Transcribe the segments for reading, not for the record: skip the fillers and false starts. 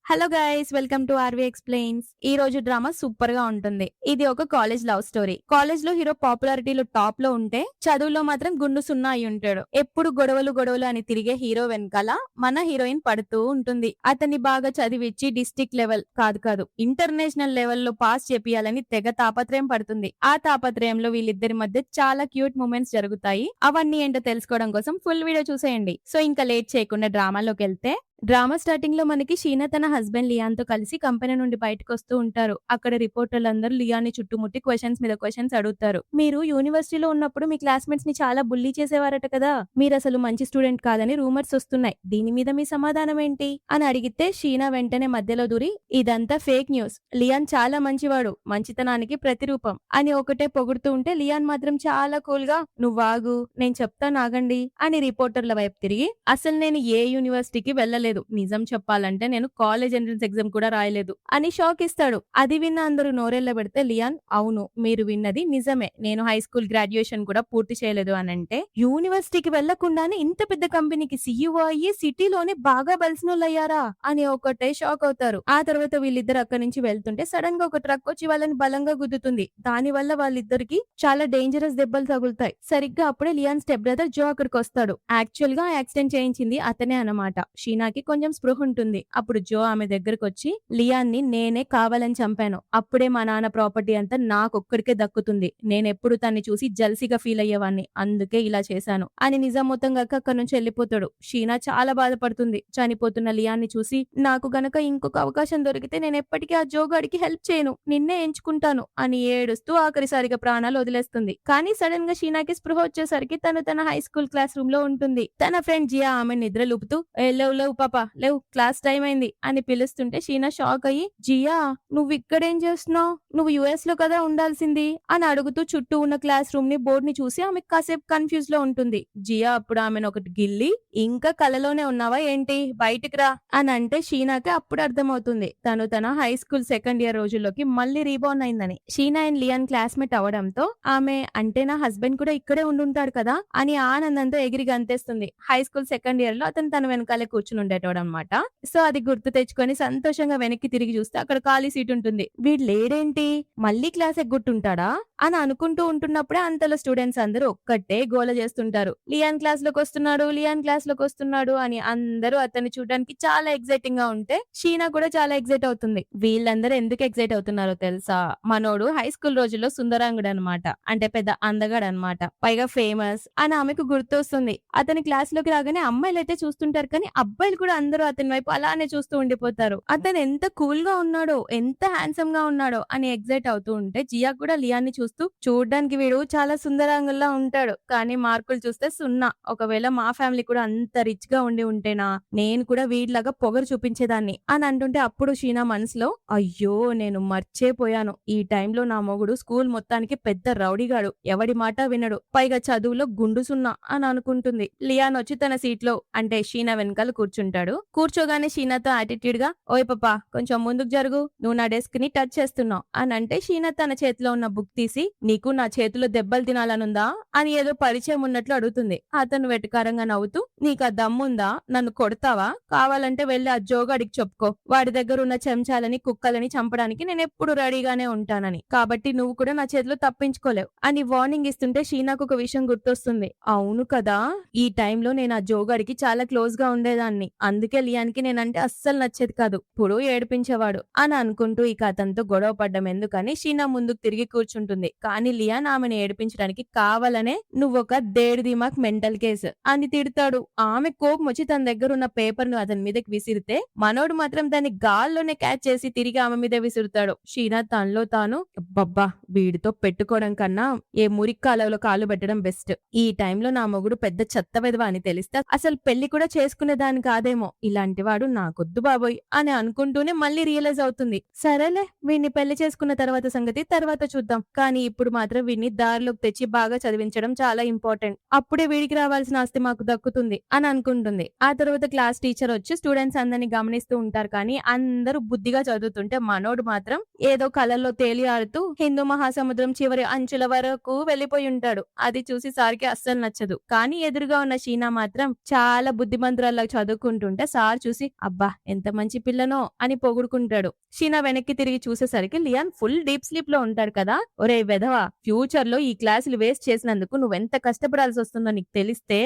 Hello guys, welcome to RV explains. ఈ రోజు drama super గా ఉంటుంది. ఇది ఒక కాలేజ్ లవ్ స్టోరీ. కాలేజ్ లో హీరో పాపులారిటీలో టాప్ లో ఉంటే చదువులో మాత్రం గుండు సున్నా అయి ఉంటాడు. ఎప్పుడు గొడవలు గొడవలు అని తిరిగే హీరో వెనకాల మన హీరోయిన్ పడుతూ ఉంటుంది. అతన్ని బాగా చదివిచ్చి డిస్ట్రిక్ట్ లెవెల్ కాదు ఇంటర్నేషనల్ లెవెల్లో పాస్ చేపియాలని తెగ తాపత్రయం పడుతుంది. ఆ తాపత్రయంలో వీళ్ళిద్దరి మధ్య చాలా క్యూట్ మూమెంట్స్ జరుగుతాయి. అవన్నీ ఏంటో తెలుసుకోవడం కోసం ఫుల్ వీడియో చూసేయండి. సో ఇంకా లేట్ చేయకుండా డ్రామాలోకి వెళ్తే, డ్రామా స్టార్టింగ్ లో మనకి షీనా తన హస్బెండ్ లియాన్ తో కలిసి కంపెనీ నుండి బయటకు వస్తూ ఉంటారు. అక్కడ రిపోర్టర్లందరూ లియాన్ ని చుట్టుముట్టి క్వశ్చన్స్ మీద క్వశ్చన్స్ అడుగుతారు. మీరు యూనివర్సిటీలో ఉన్నప్పుడు మీ క్లాస్మేట్స్ ని చాలా బుల్లీ చేసేవారట కదా, మీరు అసలు మంచి స్టూడెంట్ కాదని రూమర్స్ వస్తున్నాయి, దీని మీద మీ సమాధానం ఏంటి అని అడిగితే షీనా వెంటనే మధ్యలో దూరి ఇదంతా ఫేక్ న్యూస్, లియాన్ చాలా మంచివాడు, మంచితనానికి ప్రతిరూపం అని ఒకటే పొగుడుతూ ఉంటే లియాన్ మాత్రం చాలా కూల్ గా నువ్వాగు నేను చెప్తాను ఆగండి అని రిపోర్టర్ల వైపు తిరిగి అసలు నేను ఏ యూనివర్సిటీకి వెళ్ళలేదు, నిజం చెప్పాలంటే నేను కాలేజ్ ఎంట్రన్స్ ఎగ్జామ్ కూడా రాయలేదు అని షాక్ ఇస్తాడు. అది విన్న అందరూ నోరెళ్ళ పెడితే లియాన్ అవును మీరు విన్నది నిజమే, నేను హై స్కూల్ గ్రాడ్యుయేషన్ కూడా పూర్తి చేయలేదు అని అంటే, యూనివర్సిటీకి వెళ్లకుండానే ఇంత పెద్ద కంపెనీకి సీఈఓ అయ్యి సిటీలోనే బాగా బలిసినోళ్ళయ్యారా అని ఒకటే షాక్ అవుతారు. ఆ తర్వాత వీళ్ళిద్దరు అక్కడి నుంచి వెళ్తుంటే సడన్ గా ఒక ట్రక్ వచ్చి వాళ్ళని బలంగా గుద్దుతుంది. దాని వల్ల వాళ్ళిద్దరికి చాలా డేంజరస్ దెబ్బలు తగులుతాయి. సరిగ్గా అప్పుడే లియాన్ స్టెప్ బ్రదర్ జో అక్కడికి వస్తాడు. యాక్చువల్ గా యాక్సిడెంట్ చేయించింది అతనే అన్నమాట. షీనాకి కొంచెం స్పృహ ఉంటుంది. అప్పుడు జో ఆమె దగ్గరకు వచ్చి లియాన్ ని నేనే కావాలని చంపాను, అప్పుడే మా నాన్న ప్రాపర్టీ అంతా నాకొక్కడికే దక్కుతుంది, నేనెప్పుడు తన్ని చూసి జల్సీగా ఫీల్ అయ్యేవాన్ని, అందుకే ఇలా చేశాను అని నిజం మొత్తం కాక అక్కడి నుంచి వెళ్ళిపోతాడు. షీనా చాలా బాధపడుతుంది. చనిపోతున్న లియాన్ ని చూసి నాకు గనక ఇంకొక అవకాశం దొరికితే నేను ఎప్పటికీ ఆ జోగాడికి హెల్ప్ చేయను, నిన్నే ఎంచుకుంటాను అని ఏడుస్తూ ఆఖరిసారిగా ప్రాణాలు వదిలేస్తుంది. కానీ సడన్ గా షీనాకి స్పృహ వచ్చేసరికి తను తన హై స్కూల్ క్లాస్ రూమ్ లో ఉంటుంది. తన ఫ్రెండ్ జియా ఆమె నిద్రలుపుతూ లేవు లేవు పాప లేవు, క్లాస్ టైం అయింది అని పిలుస్తుంటే షీనా షాక్ అయ్యి జియా నువ్వు ఇక్కడేం చేస్తున్నావు, నువ్వు యుఎస్ లో కదా ఉండాల్సింది అని అడుగుతూ చుట్టూ ఉన్న క్లాస్ రూమ్ ని బోర్డ్ ని చూసి ఆమె కాసేపు కన్ఫ్యూజ్ లో ఉంటుంది. జియా అప్పుడు ఆమెను ఒకటి గిల్లి ఇంకా కలలోనే ఉన్నావా ఏంటి, బయటికి రా అని అంటే షీనాకి అప్పుడు అర్థమవుతుంది తను తన హై స్కూల్ సెకండ్ ఇయర్ రోజుల్లోకి మళ్ళీ రీబౌండ్ అయిందని. షీనా అండ్ లియాన్ క్లాస్మేట్ అవడంతో ఆమె అంటే నా హస్బెండ్ కూడా ఇక్కడే ఉండుంటాడు కదా అని ఆనందంతో ఎగిరి గంతేస్తుంది. హై స్కూల్ సెకండ్ ఇయర్ లో అతను తన వెనకాలే కూర్చుని ఉండేటోడు అనమాట. సో అది గుర్తు తెచ్చుకొని సంతోషంగా వెనక్కి తిరిగి చూస్తే అక్కడ ఖాళీ సీట్ ఉంటుంది. వీడు లేడేంటి, మళ్ళీ క్లాస్ ఎగ్గొట్టుంటాడా అని అనుకుంటూ ఉంటున్నప్పుడే అంతలో స్టూడెంట్స్ అందరూ ఒక్కటే గోల చేస్తుంటారు. లియాన్ క్లాస్ లోకి వస్తున్నాడు, లియాన్ క్లాస్ లోకి వస్తున్నాడు అని అందరూ అతన్ని చూడడానికి చాలా ఎక్సైటింగ్ గా ఉంటే షీనా కూడా చాలా ఎక్సైట్ అవుతుంది. వీళ్ళందరూ ఎందుకు ఎక్సైట్ అవుతున్నారో తెలుసా, మనోడు హై స్కూల్ రోజుల్లో సుందరాంగుడు అనమాట, అంటే పెద్ద అందగాడు అనమాట, పైగా ఫేమస్ అని ఆమెకు గుర్తొస్తుంది. అతని క్లాస్ లోకి రాగానే అమ్మాయిలు అయితే చూస్తుంటారు కానీ అబ్బాయిలు కూడా అందరూ అతని వైపు అలానే చూస్తూ ఉండిపోతారు. అతను ఎంత కూల్ గా ఉన్నాడో, ఎంత హ్యాండ్సమ్ గా ఉన్నాడో అని ఎక్సైట్ అవుతూ ఉంటే జియా కూడా లియాన్ ని చూస్తూ చూడ్డానికి వీడు చాలా సుందరాంగుల్లా ఉంటాడు కానీ మార్కులు చూస్తే సున్నా, ఒకవేళ మా ఫ్యామిలీ కూడా అంత రిచ్ గా ఉండి ఉంటేనా నేను కూడా వీడిలాగా పొగరు చూపించేదాన్ని అని అంటుంటే అప్పుడు షీనా మనసులో అయ్యో నేను మర్చిపోయాను, ఈ టైంలో నా మొగుడు స్కూల్ మొత్తానికి పెద్ద రౌడీగాడు, ఎవడి మాట వినడు, పైగా చదువులో గుండు సున్నా అని అనుకుంటుంది. లియాన్ వచ్చి తన సీట్ లో అంటే షీనా వెనకాల కూర్చుంటాడు. కూర్చోగానే షీనాతో యాటిట్యూడ్ గా ఓయ్ పాపా కొంచెం ముందుకు జరుగు, నువ్వు నా డెస్క్ ని టచ్ చేస్తున్నావు అని అంటే షీనా తన చేతిలో ఉన్న బుక్ తీసి నీకు నా చేతిలో దెబ్బలు తినాలనుందా అని ఏదో పరిచయం ఉన్నట్లు అడుగుతుంది. అతను వెటకారంగా నవ్వుతూ నీకు ఆ దమ్ముందా, నన్ను కొడతావా, కావాలంటే వెళ్ళి ఆ జోగాడికి చెప్పుకో, వాడి దగ్గర ఉన్న చెంచాలని కుక్కలని చంపడానికి నేను ఎప్పుడు రెడీగానే ఉంటానని, కాబట్టి నువ్వు కూడా నా చేతిలో తప్పించుకోలేవు అని వార్నింగ్ ఇస్తుంటే షీనాకు ఒక విషయం గుర్తొస్తుంది. అవును కదా, ఈ టైంలో నేను ఆ జోగాడికి చాలా క్లోజ్ గా ఉండేదాన్ని, అందుకే లియాన్ కి నేనంటే అస్సలు నచ్చేది కాదు, ఇప్పుడు ఏడిపించేవాడు అని అనుకుంటూ ఇక అతనితో గొడవ పడ్డం ఎందుకని షీనా ముందుకు తిరిగి కూర్చుంటుంది. కానీ లియాన్ ఆమెను ఏడిపించడానికి కావాలనే నువ్వొక దేడి దిమాక్ మెంటల్ కేసు అని తిడతాడు. ఆమె కోపం వచ్చి తన దగ్గర ఉన్న పేపర్ ను అతని మీదకి విసిరితే మనోడు మాత్రం దాన్ని గాల్లోనే క్యాచ్ చేసి తిరిగి ఆమె మీద విసురుతాడు. షీనా తనలో తాను బబ్బా వీడితో పెట్టుకోవడం కన్నా ఏ మురిక్కాలలో కాలు పెట్టడం బెస్ట్, ఈ టైంలో నా మొగుడు పెద్ద చెత్త వెధవ అని తెలిస్తే అసలు పెళ్లి కూడా చేసుకునేదాని కాదేమో, ఇలాంటి వాడు నాకొద్దు బాబోయ్ అని అనుకుంటూనే మళ్ళీ రియలైజ్ అవుతుంది. సరేలే వీడిని పెళ్లి చేసుకున్న తర్వాత సంగతి తర్వాత చూద్దాం, కానీ కానీ ఇప్పుడు మాత్రం వీడిని దారిలోకి తెచ్చి బాగా చదివించడం చాలా ఇంపార్టెంట్. అప్పుడే వీడికి రావాల్సిన ఆస్తి మాకు దక్కుతుంది అని అనుకుంటుంది. ఆ తర్వాత క్లాస్ టీచర్ వచ్చి స్టూడెంట్స్ అందరిని గమనిస్తూ ఉంటారు. కానీ అందరూ బుద్ధిగా చదువుతుంటే మనోడు మాత్రం ఏదో కలల్లో తేలి ఆడుతూ హిందూ మహాసముద్రం చివరి అంచుల వరకు వెళ్లిపోయి ఉంటాడు. అది చూసి సార్కి అస్సలు నచ్చదు. కానీ ఎదురుగా ఉన్న షీనా మాత్రం చాలా బుద్ధిమంతురాల్లా చదువుకుంటుంటే సార్ చూసి అబ్బా ఎంత మంచి పిల్లనో అని పొగుడుకుంటాడు. షీనా వెనక్కి తిరిగి చూసేసరికి లియాన్ ఫుల్ డీప్ స్లీప్ లో ఉంటాడు కదా. ఒరే వెధవా, ఫ్యూచర్ లో ఈ క్లాసులు వేస్ట్ చేసినందుకు నువ్వెంత కష్టపడాల్సి వస్తుందో నీకు తెలిస్తే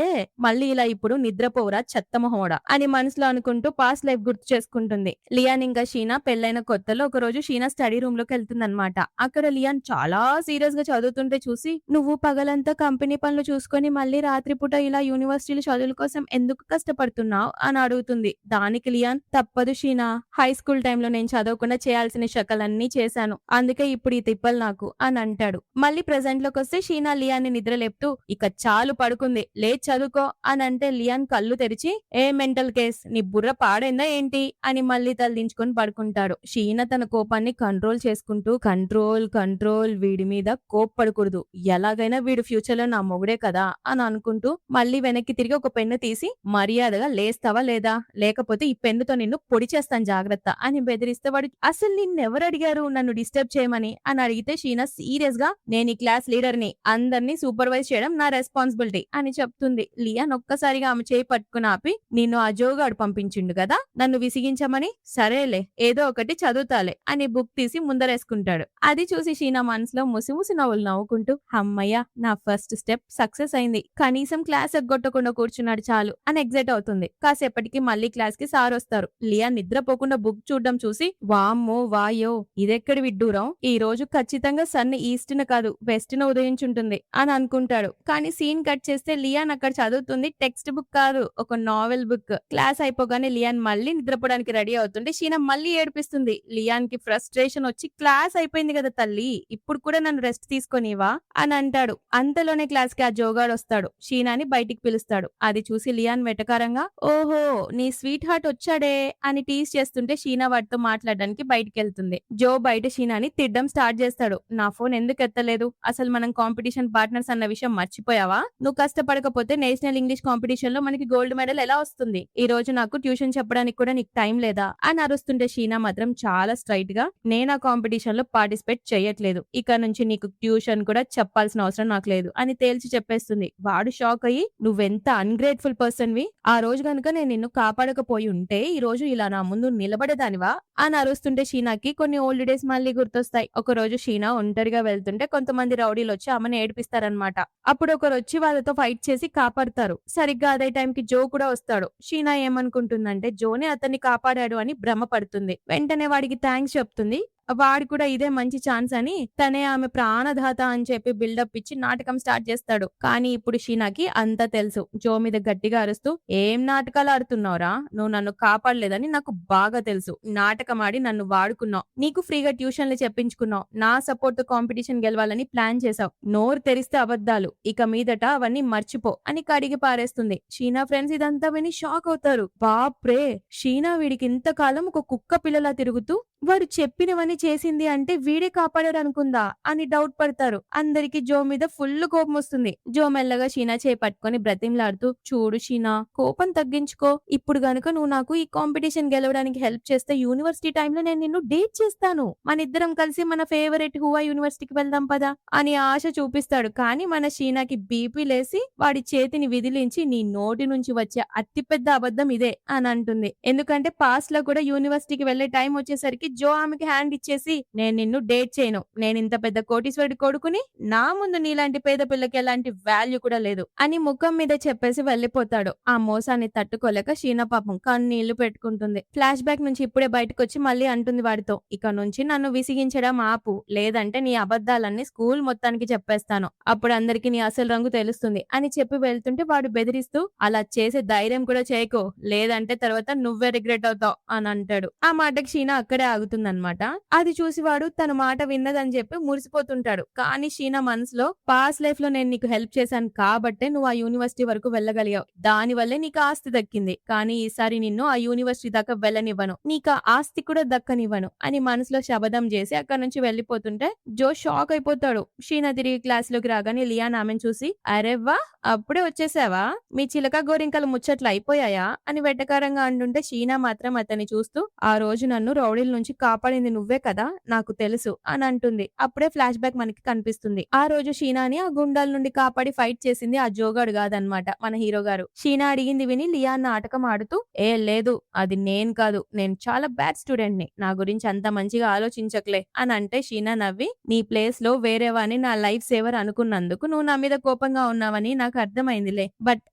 మళ్ళీ ఇలా ఇప్పుడు నిద్రపోవురా చెత్తమొహోడా అని మనసులో అనుకుంటూ పాస్ట్ లైఫ్ గుర్తు చేసుకుంటుంది. లియాన్ ఇంకా షీనా పెళ్లైన కొత్తలో ఒక రోజు షీనా స్టడీ రూమ్ లోకి వెళ్తుందన్నమాట. అక్కడ లియాన్ చాలా సీరియస్ గా చదువుతుంటే చూసి నువ్వు పగలంతా కంపెనీ పనులు చూసుకొని మళ్ళీ రాత్రిపూట ఇలా యూనివర్సిటీల చదువుల కోసం ఎందుకు కష్టపడుతున్నావు అని అడుగుతుంది. దానికి లియాన్ తప్పదు షీనా, హై స్కూల్ టైంలో నేను చదవకుండా చేయాల్సిన శకలన్నీ చేశాను, అందుకే ఇప్పుడు ఈ తిప్పలు నాకు అని అంటాడు. మళ్ళీ ప్రెసెంట్ లోకి వస్తే షీనా లియాన్ ని నిద్ర లేపుతూ ఇక చాలు పడుకుంది, లేచి చదువుకో అని అంటే లియాన్ కళ్ళు తెరిచి ఏ మెంటల్ కేస్, నీ బుర్ర పాడైందా ఏంటి అని మళ్ళీ తలదించుకొని పడుకుంటాడు. షీనా తన కోపాన్ని కంట్రోల్ చేసుకుంటూ కంట్రోల్ వీడి మీద కోప్పడకూడదు, ఎలాగైనా వీడు ఫ్యూచర్ లో నా మొగుడే కదా అని అనుకుంటూ మళ్ళీ వెనక్కి తిరిగి ఒక పెన్ను తీసి మర్యాదగా లేస్తావా లేదా, లేకపోతే ఈ పెన్నుతో నిన్ను పొడి చేస్తాను జాగ్రత్త అని బెదిరిస్తే వాడు అసలు నిన్నెవరు అడిగారు నన్ను డిస్టర్బ్ చేయమని అని అడిగితే షీనా సీరియస్ గా నేను ఈ క్లాస్ లీడర్ ని, అందరినీ సూపర్వైజ్ చేయడం నా రెస్పాన్సిబిలిటీ అని చెప్తుంది. లియాన్ ఒక్కసారిగా ఆమె చేయి పట్టుకుని ఆపి నిన్ను ఆ జోగాడు పంపించిండు కదా నన్ను విసిగించమని, సరేలే ఏదో ఒకటి చదువుతాలే అని బుక్ తీసి ముందరేసుకుంటాడు. అది చూసి షీనా మనసులో ముసిముసి నవ్వులు నవ్వుకుంటూ అమ్మయ్య నా ఫస్ట్ స్టెప్ సక్సెస్ అయింది, కనీసం క్లాస్ ఎగ్గొట్టకుండా కూర్చున్నాడు చాలు అని ఎగ్జైట్ అవుతుంది. కాసేపటికి మళ్ళీ క్లాస్ కి సార్ వస్తారు. లియాన్ నిద్రపోకుండా బుక్ చూడడం చూసి వామ్మో వాయో ఇదెక్కడి విడ్డూరం, ఈ రోజు ఖచ్చితంగా సన్ ఈస్ట్ ను కాదు వెస్ట్ ను ఉదయించుంటుంది అని అనుకుంటాడు. కానీ సీన్ కట్ చేస్తే లియాన్ అక్కడ చదువుతుంది టెక్స్ట్ బుక్ కాదు, ఒక నావెల్ బుక్. క్లాస్ అయిపోగానే లియాన్ మళ్ళీ నిద్రపోవడానికి రెడీ అవుతుంటే షీనా మళ్ళీ ఏడిపిస్తుంది. లియాన్ కి ఫ్రస్ట్రేషన్ వచ్చి క్లాస్ అయిపోయింది కదా తల్లి, ఇప్పుడు కూడా నన్ను రెస్ట్ తీసుకొనివా అని అంటాడు. అంతలోనే క్లాస్ కి ఆ జోగాడు వస్తాడు. షీనాని బయటికి పిలుస్తాడు. అది చూసి లియాన్ వెటకారంగా ఓహో నీ స్వీట్ హార్ట్ వచ్చాడే అని టీస్ చేస్తుంటే షీనా వాడితో మాట్లాడడానికి బయటికి వెళ్తుంది. జో బయట షీనాని తిడ్డం స్టార్ట్ చేస్తాడు. నా ఫోన్ ఎందుకు ఎత్తలేదు, అసలు మనం కాంపిటీషన్ పార్ట్నర్స్ అన్న విషయం మర్చిపోయావా, నువ్వు కష్టపడకపోతే నేషనల్ ఇంగ్లీష్ కాంపిటీషన్ లో మనకి గోల్డ్ మెడల్ ఎలా వస్తుంది, ఈ రోజు నాకు ట్యూషన్ చెప్పడానికి కూడా నీకు టైం లేదా అని అరుస్తుంటే షీనా మాత్రం చాలా స్ట్రైట్ గా నేను ఆ కాంపిటీషన్ లో పార్టిసిపేట్ చేయట్లేదు, ఇక నుంచి నీకు ట్యూషన్ కూడా చెప్పాల్సిన అవసరం నాకు లేదు అని తేల్చి చెప్పేస్తుంది. వాడు షాక్ అయ్యి నువ్వెంత అన్గ్రేట్ఫుల్ పర్సన్ వి, ఆ రోజు కనుక నేను నిన్ను కాపాడకపోయి ఉంటే ఈ రోజు ఇలా నా ముందు నిలబడేదానివా అని అరుస్తుంటే షీనాకి కొన్ని ఓల్డ్ డేస్ మళ్ళీ గుర్తొస్తాయి. ఒక రోజు షీనా ఒంటరిగా వెళ్తుంటే కొంతమంది రౌడీలు వచ్చి ఆమెను ఏడిపిస్తారనమాట. అప్పుడు ఒకరు వచ్చి వాళ్ళతో ఫైట్ చేసి కాపాడతారు. సరిగ్గా అదే టైంకి జో కూడా వస్తాడు. షీనా ఏమనుకుంటుందంటే జోనే అతన్ని కాపాడాడు అని భ్రమ పడుతుంది. వెంటనే వాడికి థ్యాంక్స్ చెప్తుంది. వాడు కూడా ఇదే మంచి ఛాన్స్ అని తనే ఆమె ప్రాణదాత అని చెప్పి బిల్డప్ ఇచ్చి నాటకం స్టార్ట్ చేస్తాడు. కానీ ఇప్పుడు షీనాకి అంతా తెలుసు. జో మీద గట్టిగా అరుస్తూ ఏం నాటకాలు ఆడుతున్నావురా, నువ్వు నన్ను కాపాడలేదని నాకు బాగా తెలుసు, నాటకం ఆడి నన్ను వాడుకున్నావు, నీకు ఫ్రీగా ట్యూషన్లు చెప్పించుకున్నావు, నా సపోర్ట్ కాంపిటీషన్ గెలవాలని ప్లాన్ చేసావు, నోరు తెరిస్తే అబద్ధాలు, ఇక మీదట అవన్నీ మర్చిపో అని కడిగి పారేస్తుంది. షీనా ఫ్రెండ్స్ ఇదంతా విని షాక్ అవుతారు. బాప్రే, షీనా వీడికి ఇంతకాలం ఒక కుక్క పిల్లలా తిరుగుతూ వాడు చెప్పినవన్నీ చేసింది అంటే వీడే కాపాడాడు అనుకుందా అని డౌట్ పడతారు. అందరికి జో మీద ఫుల్ కోపం వస్తుంది. జో మెల్లగా షీనా చేపట్టుకొని బ్రతిమలాడుతూ చూడు షీనా, కోపం తగ్గించుకో, ఇప్పుడు గనుక నువ్వు నాకు ఈ కాంపిటీషన్ గెలవడానికి హెల్ప్ చేస్తే యూనివర్సిటీ టైంలో నేను నిన్ను డేట్ చేస్తాను, మన ఇద్దరం కలిసి మన ఫేవరెట్ హువా యూనివర్సిటీకి వెళ్దాం పదా అని ఆశ చూపిస్తాడు. కానీ మన షీనాకి బీపీ లేసి వాడి చేతిని విదిలించి నీ నోటి నుంచి వచ్చే అతిపెద్ద అబద్ధం ఇదే అని అంటుంది. ఎందుకంటే పాస్ట్ లో కూడా యూనివర్సిటీకి వెళ్లే టైం వచ్చేసరికి జో ఆమెకి హ్యాండ్ ఇచ్చేసి నేను నిన్ను డేట్ చేయను, నేను ఇంత పెద్ద కోటీశ్వరుడి కొడుకుని, నా ముందు నీలాంటి పేద పిల్లకి ఎలాంటి వాల్యూ కూడా లేదు అని ముఖం మీద చెప్పేసి వెళ్లిపోతాడు. ఆ మోసాన్ని తట్టుకోలేక షీనా పాపం కన్నీళ్లు పెట్టుకుంటుంది. ఫ్లాష్ బ్యాక్ నుంచి ఇప్పుడే బయటకు వచ్చి మళ్ళీ అంటుంది వాడితో ఇక నుంచి నన్ను విసిగించడం ఆపు, లేదంటే నీ అబద్ధాలన్నీ స్కూల్ మొత్తానికి చెప్పేస్తాను, అప్పుడు అందరికి నీ అసలు రంగు తెలుస్తుంది అని చెప్పి వెళ్తుంటే వాడు బెదిరిస్తూ అలా చేసే ధైర్యం కూడా చేయకో, లేదంటే తర్వాత నువ్వే రిగ్రెట్ అవుతావు అని అంటాడు. ఆ మాటకి షీనా అక్కడే ఆగుతుందన్నమాట. అది చూసి వాడు తన మాట విన్నదని చెప్పి మురిసిపోతుంటాడు. కానీ షీనా మనసులో పాస్ట్ లైఫ్‌లో నేను నీకు హెల్ప్ చేశాను కాబట్టే నువ్వు ఆ యూనివర్సిటీ వరకు వెళ్ళగలిగావు. దానివల్లే నీకు ఆస్తి దక్కింది. కానీ ఈసారి నిన్ను ఆ యూనివర్సిటీ దాకా వెళ్ళనివ్వను. నీకా ఆస్తి కూడా దక్కనివ్వను అని మనసులో శపథం చేసి అక్కడి నుంచి వెళ్ళిపోతుంటే జో షాక్ అయిపోతాడు. షీనా తిరిగి క్లాస్‌లోకి రాగానే లియాన్ ఆమెను చూసి "అరె వాహ్! అప్పుడే వచ్చేసావా? మీ చిలక గోరింకల ముచ్చట్లు అయిపోయాయా?" అని వెటకారంగా అంటుంటే షీనా మాత్రం అతన్ని చూస్తూ "ఆ రోజు నన్ను రౌడీల నుంచి కాపాడింది నువ్వే కదా! నాకు తెలుసు" అని అంటుంది. అప్పుడే ఫ్లాష్ బ్యాక్ మనకి కనిపిస్తుంది. ఆ రోజు షీనాని ఆ గుండాల నుండి కాపాడి ఫైట్ చేసింది ఆ జోగాడు కాదన్నమాట మన హీరో గారు. షీనా అడిగింది విని లియాన్ నాటకం ఆడుతూ "ఏ లేదు అది నేను కాదు. నేను చాలా బ్యాడ్ స్టూడెంట్‌ని. నా గురించి అంత మంచిగా ఆలోచించకులే" అని అంటే షీనా నవ్వి "నీ ప్లేస్‌లో వేరే వాడిని నా లైఫ్ సేవర్ అనుకున్నందుకు నువ్వు నా మీద కోపంగా ఉన్నావని నాకు అర్థమైందిలే. బట్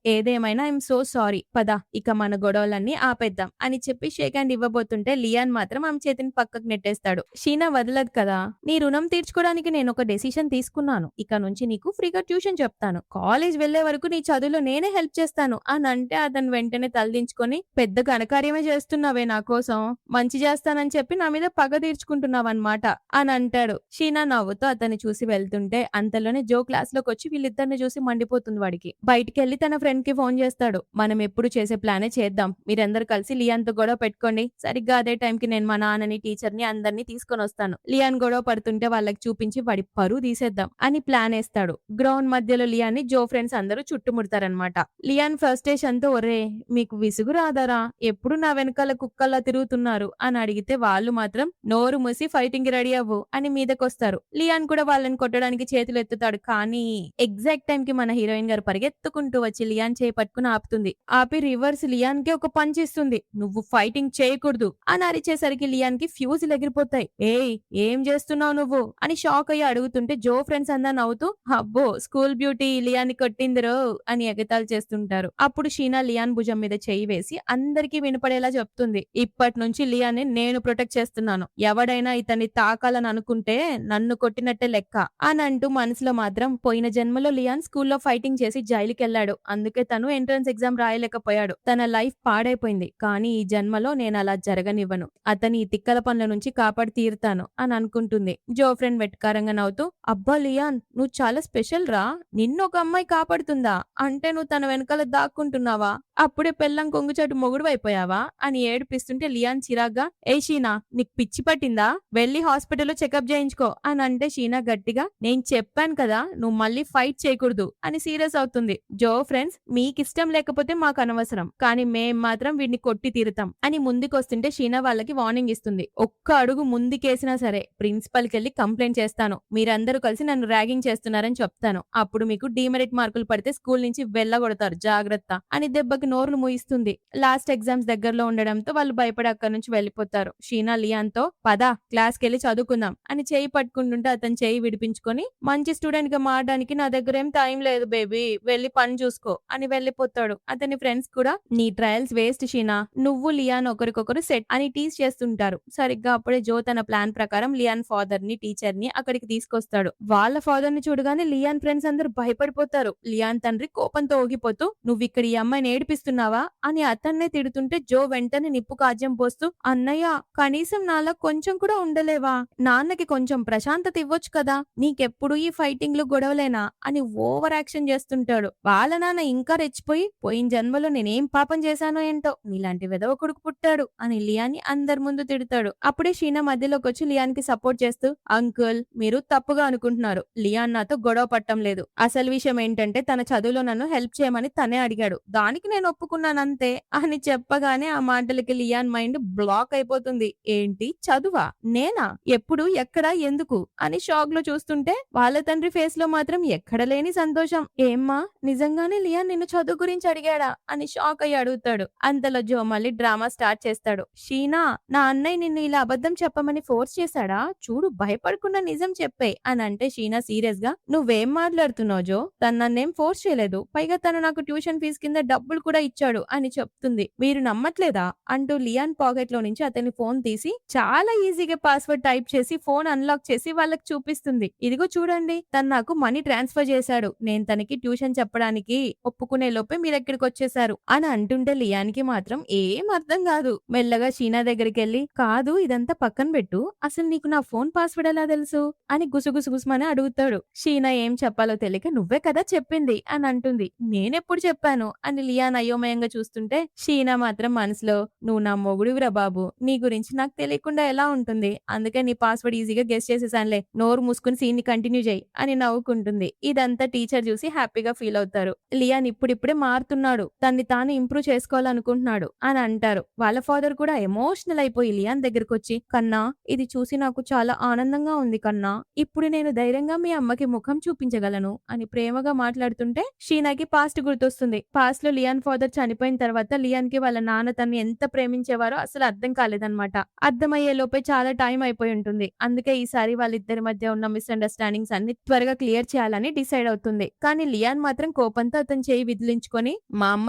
ఏదేమైనా ఐయామ్ సో సారీ. పద ఇక మన గొడవలన్నీ ఆపేద్దాం" అని చెప్పి షేక్ హ్యాండ్ ఇవ్వబోతుంటే లియాన్ మాత్రం ఆమె చేతిని పక్కకు నెట్టేస్తాడు. షీనా వదలదు కదా. "నీ రుణం తీర్చుకోవడానికి నేను ఒక డెసిషన్ తీసుకున్నాను. ఇక నుంచి నీకు ఫ్రీగా ట్యూషన్ చెప్తాను. కాలేజ్ వెళ్లే వరకు నీ చదువులో నేనే హెల్ప్ చేస్తాను" అని అంటే అతను వెంటనే తలదించుకొని "పెద్ద ఘనకార్యమే చేస్తున్నావే నా కోసం. మంచి చేస్తానని చెప్పి నా మీద పగ తీర్చుకుంటున్నావన్నమాట" అని అంటాడు. షీనా నవ్వుతూ అతన్ని చూసి వెళ్తుంటే అంతలోనే జో క్లాస్ లోకి వచ్చి వీళ్ళిద్దరిని చూసి మండిపోతుంది వాడికి. బయటికెళ్లి తన ఫ్రెండ్ కి ఫోన్ చేస్తాడు. "మనం ఎప్పుడు చేసే ప్లానే చేద్దాం. మీరందరూ కలిసి లియాన్ తో గొడవ పెట్టుకోండి. సరిగ్గా అదే టైంకి నేను మా నాన్నని, టీచర్‌ని అందరిని తీసుకొని వస్తాను. లియాన్ గొడవ పడుతుంటే వాళ్ళకి చూపించి వాడి పరువు తీసేద్దాం" అని ప్లాన్ ఏస్తాడు. గ్రౌండ్ మధ్యలో లియాన్ ని జో ఫ్రెండ్స్ అందరూ చుట్టుముడతారన్నమాట. లియాన్ ఫ్రస్ట్రేషన్ తో "ఒరే మీకు విసుగు రాదరా? ఎప్పుడు నా వెనకాల కుక్కల్లా తిరుగుతున్నారు" అని అడిగితే వాళ్ళు మాత్రం "నోరు మూసి ఫైటింగ్ కి రెడీ అవ్వు" అని మీదకొస్తారు. లియాన్ కూడా వాళ్ళని కొట్టడానికి చేతులు ఎత్తుతాడు. కానీ ఎగ్జాక్ట్ టైం కి మన హీరోయిన్ గారు పరిగెత్తుకుంటూ వచ్చి లియాన్ చేయి పట్టుకుని ఆపుతుంది. ఆపి రివర్స్ లియాన్ కి ఒక పంచ్ ఇస్తుంది. "నువ్వు ఫైటింగ్ చేయకూడదు" అని అరిచేసరికి లియాన్ కి ఫ్యూజులు ఎగిరిపోతాయి. "ఏయ్ ఏం చేస్తున్నావు నువ్వు" అని షాక్ అయ్యి అడుగుతుంటే జో ఫ్రెండ్స్ అంతా నవ్వుతూ "అబ్బో స్కూల్ బ్యూటీ లియాన్ ని కొట్టిందిరో" అని ఎగతాళి చేస్తుంటారు. అప్పుడు షీనా లియాన్ భుజం మీద చెయ్యి వేసి అందరికీ వినపడేలా చెప్తుంది. "ఇప్పటి నుంచి లియాన్ ని నేను ప్రొటెక్ట్ చేస్తున్నాను. ఎవడైనా ఇతన్ని తాకాలని అనుకుంటే నన్ను కొట్టినట్టే లెక్క" అని అంటూ మనసులో మాత్రం పోయిన జన్మలో లియాన్ స్కూల్లో ఫైటింగ్ చేసి జైలుకెళ్లాడు. అందుకే తను ఎంట్రన్స్ ఎగ్జామ్ రాయలేకపోయాడు. తన లైఫ్ పాడైపోయింది. కానీ ఈ జన్మలో నేను అలా జరగనివ్వను. అతని ఈ తిక్కల పనుల నుంచి కాపాడి తీరుతాను అని అనుకుంటుంది. జో ఫ్రెండ్ వెటకారంగా నవ్వుతూ "అబ్బా లియాన్ నువ్వు చాలా స్పెషల్ రా. నిన్ను ఒక అమ్మాయి కాపాడుతుందా? అంటే నువ్వు తన వెనకాల దాక్కుంటున్నావా? అప్పుడే పెళ్ళాం కొంగుచాటు మొగుడువైపోయావా" అని ఏడిపిస్తుంటే లియాన్ చిరాగ్గా "ఏయ్ షీనా నీకు పిచ్చి పట్టిందా? వెళ్లి హాస్పిటల్లో చెకప్ చేయించుకో" అని అంటే షీనా గట్టిగా "నేను చెప్పాను కదా నువ్వు మళ్ళీ ఫైట్ చేయకూడదు" అని సీరియస్ అవుతుంది. జో ఫ్రెండ్స్ మీకిష్టం లేకపోతే మాకు అనవసరం. కానీ మేం మాత్రం వీడిని కొట్టి తీరుతాం అని ముందుకొస్తుంటే షీనా వాళ్ళకి వార్నింగ్ ఇస్తుంది. "ఒక్క అడుగు ముందుకేసినా సరే ప్రిన్సిపల్ కెళ్ళి కంప్లైంట్ చేస్తాను. మీరందరూ కలిసి నన్ను ర్యాగింగ్ చేస్తున్నారని చెప్తాను. అప్పుడు మీకు డీమెరిట్ మార్కులు పడితే స్కూల్ నుంచి వెళ్ళగొడతారు జాగ్రత్త" అని దెబ్బకి నోరును మూయిస్తుంది. లాస్ట్ ఎగ్జామ్స్ దగ్గరలో ఉండడంతో వాళ్ళు భయపడి అక్కడి నుంచి వెళ్ళిపోతారు. షీనా లియాన్ తో "పద క్లాస్ కెళ్ళి చదువుకుందాం" అని చేయి పట్టుకుంటుంటే అతను చేయి విడిపించుకొని "మంచి స్టూడెంట్ గా మారడానికి నా దగ్గర ఏం టైం లేదు బేబీ. వెళ్ళి పని చూసుకో" అని వెళ్ళిపోతాడు. అతని ఫ్రెండ్స్ కూడా "నీ ట్రయల్స్ వేస్ట్ షీనా. నువ్వు లియాన్ ఒకరికొకరు సెట్" అని టీజ్ చేస్తుంటారు. సరిగ్గా అప్పుడే జో తన ప్లాన్ ప్రకారం లియాన్ ఫాదర్ ని టీచర్ ని అక్కడికి తీసుకొస్తాడు. వాళ్ళ ఫాదర్ ని చూడగానే లియాన్ ఫ్రెండ్స్ అందరూ భయపడిపోతారు. లియాన్ తండ్రి కోపంతో ఊగిపోతూ "నువ్వు ఇక్కడ ఈ అమ్మాయిని ఏడిపిస్తున్నావా" అని అతన్నే తిడుతుంటే జో వెంటనే నిప్పు కాజ్యం పోస్తూ "అన్నయ్య కనీసం నాలా కొంచెం కూడా ఉండలేవా? నాన్నకి కొంచెం ప్రశాంతత ఇవ్వొచ్చు కదా? నీకెప్పుడు ఈ ఫైటింగ్లు గొడవలేనా" అని ఓవర్ యాక్షన్ చేస్తుంటాడు. వాళ్ళ నాన్న ఇంకా రెచ్చిపోయి "పోయిన జన్మలో నేనేం పాపం చేశానో ఏంటో నీలాంటి వెధవ కొడుకు పుట్టాడు" అని లియాన్ ని అందరి ముందు తిడతాడు. అప్పుడే షీనా మధ్యలోకి వచ్చి లియాన్ కి సపోర్ట్ చేస్తూ "అంకుల్ మీరు తప్పుగా అనుకుంటున్నారు. లియాన్ నాతో గొడవ పట్టం లేదు. అసలు విషయం ఏంటంటే తన చదువులో నన్ను హెల్ప్ చేయమని తనే అడిగాడు. దానికి నేను ఒప్పుకున్నానంతే" అని చెప్పగానే ఆ మాటలకి లియాన్ మైండ్ బ్లాక్ అయిపోతుంది. ఏంటి చదువా? నేనా? ఎప్పుడు? ఎక్కడ? ఎందుకు? అని షాక్ లో చూస్తుంటే వాళ్ళ తండ్రి ఫేస్ లో మాత్రం ఎక్కడ లేని సంతోషం. "ఏమ్మా నిజంగానే లియాన్ నిన్ను చదువు గురించి అడిగాడా" అని షాక్ అయ్యి అడుగుతాడు. అంతలో జో మళ్ళీ డ్రామా స్టార్ట్ చేస్తాడు. "షీనా నా అన్నయ్య నిన్ను ఇలా అబద్ధం చెప్పమని ఫోర్స్ చేశాడా? చూడు భయపడకుండా నిజం చెప్పే" అని అంటే షీనా సీరియస్ గా "నువ్వేం మాట్లాడుతున్నావు జో? తను నన్నేం ఫోర్స్ చేయలేదు. పైగా తను నాకు ట్యూషన్ ఫీజు కింద డబ్బులు కూడా ఇచ్చాడు" అని చెప్తుంది. "మీరు నమ్మట్లేదా?" అంటూ లియాన్ పాకెట్ లో నుంచి అతని ఫోన్ తీసి చాలా ఈజీగా పాస్వర్డ్ టైప్ చేసి ఫోన్ అన్లాక్ చేసి వాళ్ళకి చూపిస్తుంది. "ఇదిగో చూడండి తను నాకు మనీ ట్రాన్స్ఫర్ చేశాడు. నేను తనకి ట్యూషన్ చెప్పడానికి ఒప్పుకునే లోపే మీరెక్కడికి వచ్చేసారు" అని అంటుంటే లియాన్ కి మాత్రం ఏం అర్థం కాదు. మెల్లగా షీనా దగ్గరికి వెళ్ళి "కాదు ఇదంతా పక్కన పక్కన పెట్టు. అసలు నీకు నా ఫోన్ పాస్వర్డ్ ఎలా తెలుసు అని గుసగుసగుసమని అడుగుతాడు. షీనా ఏం చెప్పాలో తెలియక నువ్వే కదా చెప్పింది అని అంటుంది. నేనెప్పుడు చెప్పాను అని లియాన్ అయోమయంగా చూస్తుంటే షీనా మాత్రం మనసులో నువ్వు నా మొగుడివిరా బాబు, నీ గురించి నాకు తెలియకుండా ఎలా ఉంటుంది, అందుకే నీ పాస్వర్డ్ ఈజీగా గెస్ చేసేసానులే, నోరు మూసుకుని సీన్ ని కంటిన్యూ చేయి అని నవ్వుకుంటుంది. ఇదంతా టీచర్ చూసి హ్యాపీగా ఫీల్ అవుతారు. లియాన్ ఇప్పుడిప్పుడే మారుతున్నాడు, తన్ని తాను ఇంప్రూవ్ చేసుకోవాలనుకుంటున్నాడు అని అంటారు. వాళ్ళ ఫాదర్ కూడా ఎమోషనల్ అయిపోయి లియాన్ దగ్గరకు వచ్చి, కన్నా ఇది చూసి నాకు చాలా ఆనందంగా ఉంది కన్నా, ఇప్పుడు నేను ధైర్యంగా మీ అమ్మకి ముఖం చూపించగలను అని ప్రేమగా మాట్లాడుతుంటే షీనాకి పాస్ట్ గుర్తొస్తుంది. పాస్ట్ లో లియాన్ ఫాదర్ చనిపోయిన తర్వాత లియాన్ కి వాళ్ళ నాన్న తన్ని ఎంత ప్రేమించేవారో అసలు అర్థం కాలేదన్నమాట. అర్థమయ్యే లోపే చాలా టైం అయిపోయి ఉంటుంది. అందుకే ఈసారి వాళ్ళిద్దరి మధ్య ఉన్న మిస్అండర్స్టాండింగ్స్ అన్ని త్వరగా క్లియర్ చేయాలని డిసైడ్ అవుతుంది. కానీ లియాన్ మాత్రం కోపంతో అతని చేయి విదిలించుకొని, మా అమ్మ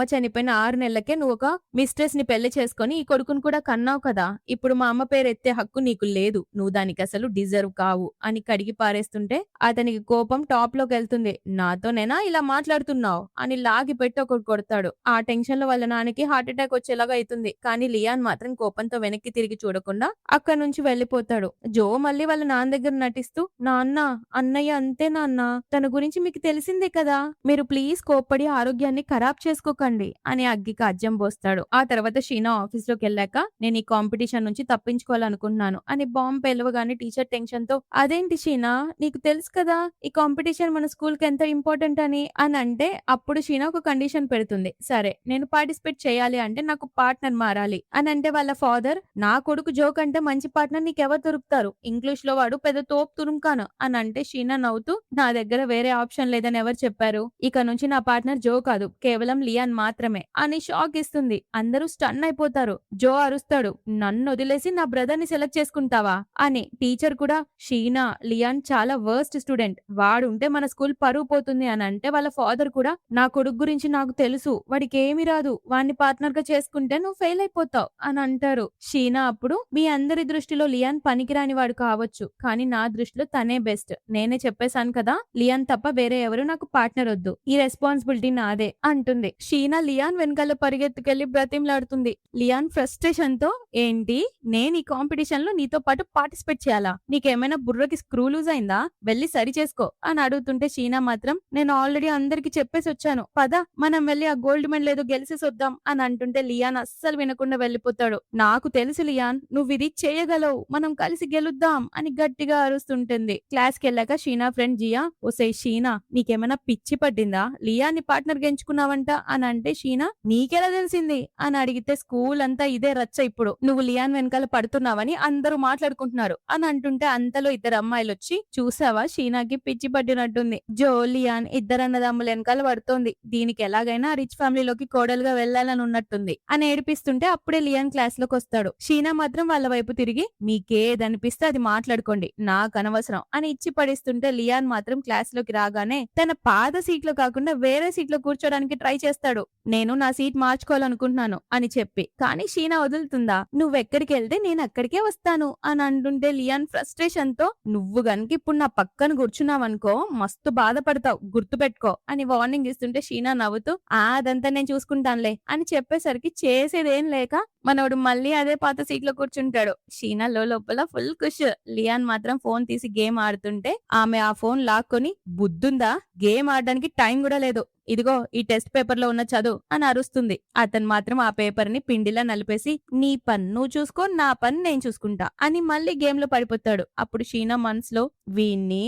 చనిపోయిన 6 నెలలకే నువ్వు ఒక మిస్ట్రెస్ ని పెళ్లి చేసుకొని ఈ కొడుకును కూడా కన్నావు కదా, ఇప్పుడు మా అమ్మ పేరు ఎత్తే హక్కు నీకు లేదు, నువ్వు దానికి అసలు డిజర్వ్ కావు అని కడిగి పారేస్తుంటే అతనికి కోపం టాప్ లోకి వెళ్తుంది. నాతోనేనా ఇలా మాట్లాడుతున్నావు అని లాగి పెట్టి ఒకటి కొడతాడు. ఆ టెన్షన్ లో వాళ్ళ నాన్నకి హార్ట్ అటాక్ వచ్చేలాగా అవుతుంది. కానీ లియాన్ మాత్రం కోపంతో వెనక్కి తిరిగి చూడకుండా అక్కడి నుంచి వెళ్లిపోతాడు. జో మళ్ళీ వాళ్ళ నాన్న దగ్గర నటిస్తూ, నాన్న అన్నయ్య అంతే నాన్న, తన గురించి మీకు తెలిసిందే కదా, మీరు ప్లీజ్ కోప్పడి ఆరోగ్యాన్ని ఖరాబ్ చేసుకోకండి అని అగ్గికి అజ్జం పోస్తాడు. ఆ తర్వాత షీనా ఆఫీస్ లోకి వెళ్ళాక నేను ఈ కాంపిటీషన్ నుంచి తప్పించుకోవాలనుకుంటున్నాను అని బాంబు పేలవగానే టీచర్ టెన్షన్ తో, అదేంటి షీనా నీకు తెలుసు కదా ఈ కాంపిటీషన్ మన స్కూల్ కి ఎంత ఇంపార్టెంట్ అని అంటే అప్పుడు షీనా ఒక కండిషన్ పెడుతుంది. సరే నేను పార్టిసిపేట్ చేయాలి అంటే నాకు పార్ట్నర్ మారాలి అని అంటే వాళ్ళ ఫాదర్, నా కొడుకు జో కంటే మంచి పార్ట్నర్ నీకెవరు దొరుకుతారు, ఇంగ్లీష్ లో వాడు పెద్ద తోపు తురుంకాను అని అంటే షీనా నవ్వుతూ, నా దగ్గర వేరే ఆప్షన్ లేదని ఎవరు చెప్పారు, ఇక నుంచి నా పార్ట్నర్ జో కాదు కేవలం లియాన్ మాత్రమే అని షాక్ ఇస్తుంది. అందరూ స్టన్ అయిపోతారు. జో అరుస్తాడు, నన్ను వదిలేసి నా బ్రదర్ ని సెలెక్ట్ చేసుకుంటావా అని. టీచర్ కూడా, షీనా లియాన్ చాలా వర్స్ట్ స్టూడెంట్, వాడు ఉంటే మన స్కూల్ పరువు పోతుంది అని అంటే వాళ్ళ ఫాదర్ కూడా, నా కొడుకు గురించి నాకు తెలుసు, వాడికి ఏమీ రాదు, వాడిని పార్ట్నర్ గా చేసుకుంటే నువ్వు ఫెయిల్ అయిపోతావు అని అంటారు. షీనా అప్పుడు, మీ అందరి దృష్టిలో లియాన్ పనికిరాని వాడు కావచ్చు, కానీ నా దృష్టిలో తనే బెస్ట్, నేనే చెప్పేశాను కదా లియాన్ తప్ప వేరే ఎవరు నాకు పార్ట్నర్ వద్దు, ఈ రెస్పాన్సిబిలిటీ నాదే అంటుంది. షీనా లియాన్ వెనకాల పరిగెత్తుకెళ్లి బ్రతిమలాడుతుంది. లియాన్ ఫ్రస్ట్రేషన్ తో, ఏంటి నేను ఈ కాంపిటీషన్ లో నీతో పాటు పార్టిసిపేట్ చేయాలా, నీకేమైనా బుర్రకి స్క్రూ లూజ్ అయిందా, వెళ్ళి సరి చేసుకో అని అడుగుతుంటే షీనా మాత్రం, నేను ఆల్రెడీ అందరికి చెప్పేసి వచ్చాను, పద మనం వెళ్ళి ఆ గోల్డ్ మెడల్ ఏదో గెలిచేసి వద్దాం అని అంటుంటే లియాన్ అస్సలు వినకుండా వెళ్ళిపోతాడు. నాకు తెలుసు లియాన్ నువ్వు ఇది చేయగలవు, మనం కలిసి గెలుద్దాం అని గట్టిగా అరుస్తుంటుంది. క్లాస్ కి వెళ్ళాక షీనా ఫ్రెండ్ జియా, ఓసే షీనా నీకేమైనా పిచ్చి పట్టిందా, లియాన్ ని పార్ట్నర్ గెంచుకున్నావంట అని అంటే షీనా, నీకెలా తెలిసింది అని అడిగితే, స్కూల్ అంతా ఇదే రచ్చ, ఇప్పుడు నువ్వు లియాన్ వెనకాల పడుతున్నావని అందరూ మాట్లాడుకుంటున్నారు అని అంటుంటే అంతలో ఇద్దరు అమ్మాయిలు వచ్చి, చూసావా షీనాకి పిచ్చి పట్టినట్టుంది, జో లియాన్ ఇద్దరు అన్నదమ్ముల వెనకాల పడుతోంది, దీనికి ఎలాగైనా రిచ్ ఫ్యామిలీలోకి కోడలుగా వెళ్లాలని ఉన్నట్టుంది అని ఏడిపిస్తుంటే అప్పుడే లియాన్ క్లాస్ లోకి వస్తాడు. షీనా మాత్రం వాళ్ళ వైపు తిరిగి, మీకేదనిపిస్తే అది మాట్లాడుకోండి నాకు అనవసరం అని ఇచ్చి పడిస్తుంటే లియాన్ మాత్రం క్లాస్ లోకి రాగానే తన పాత సీట్ లో కాకుండా వేరే సీట్ లో కూర్చోడానికి ట్రై చేస్తాడు. నేను నా సీట్ మార్చుకోవాలనుకుంటున్నాను అని చెప్పి, కానీ షీనా వదులుతుందా, నువ్వెక్కడికి వెళ్తే నేను అక్కడికే వస్తాను అని అంటుంటే లియాన్ ఫ్రస్ట్రేషన్ తో, నువ్వు గనుక ఇప్పుడు నా పక్కన కూర్చున్నావనుకో మస్తు బాధపడతావు గుర్తుపెట్టుకో అని వార్నింగ్ ఇస్తుంటే షీనా నవ్వుతూ, అదంతా నేను చూసుకుంటానులే అని చెప్పేసరికి చేసేదేం లేక మనోడు మళ్ళీ అదే పాత సీట్ లో కూర్చుంటాడు. షీనా లోపల ఫుల్ ఖుష్. లియాన్ మాత్రం ఫోన్ తీసి గేమ్ ఆడుతుంటే ఆమె ఆ ఫోన్ లాక్కొని, బుద్ధుందా, గేమ్ ఆడడానికి టైం కూడా లేదు, ఇదిగో ఈ టెస్ట్ పేపర్ లో ఉన్న చదువు అని అరుస్తుంది. అతను మాత్రం ఆ పేపర్ ని పిండిలా నలిపేసి, నీ పని నువ్వు చూసుకో నా పని నేను చూసుకుంటా అని మళ్ళీ గేమ్ లో పడిపోతాడు. అప్పుడు షీనా మనసులో, వీణ్ణి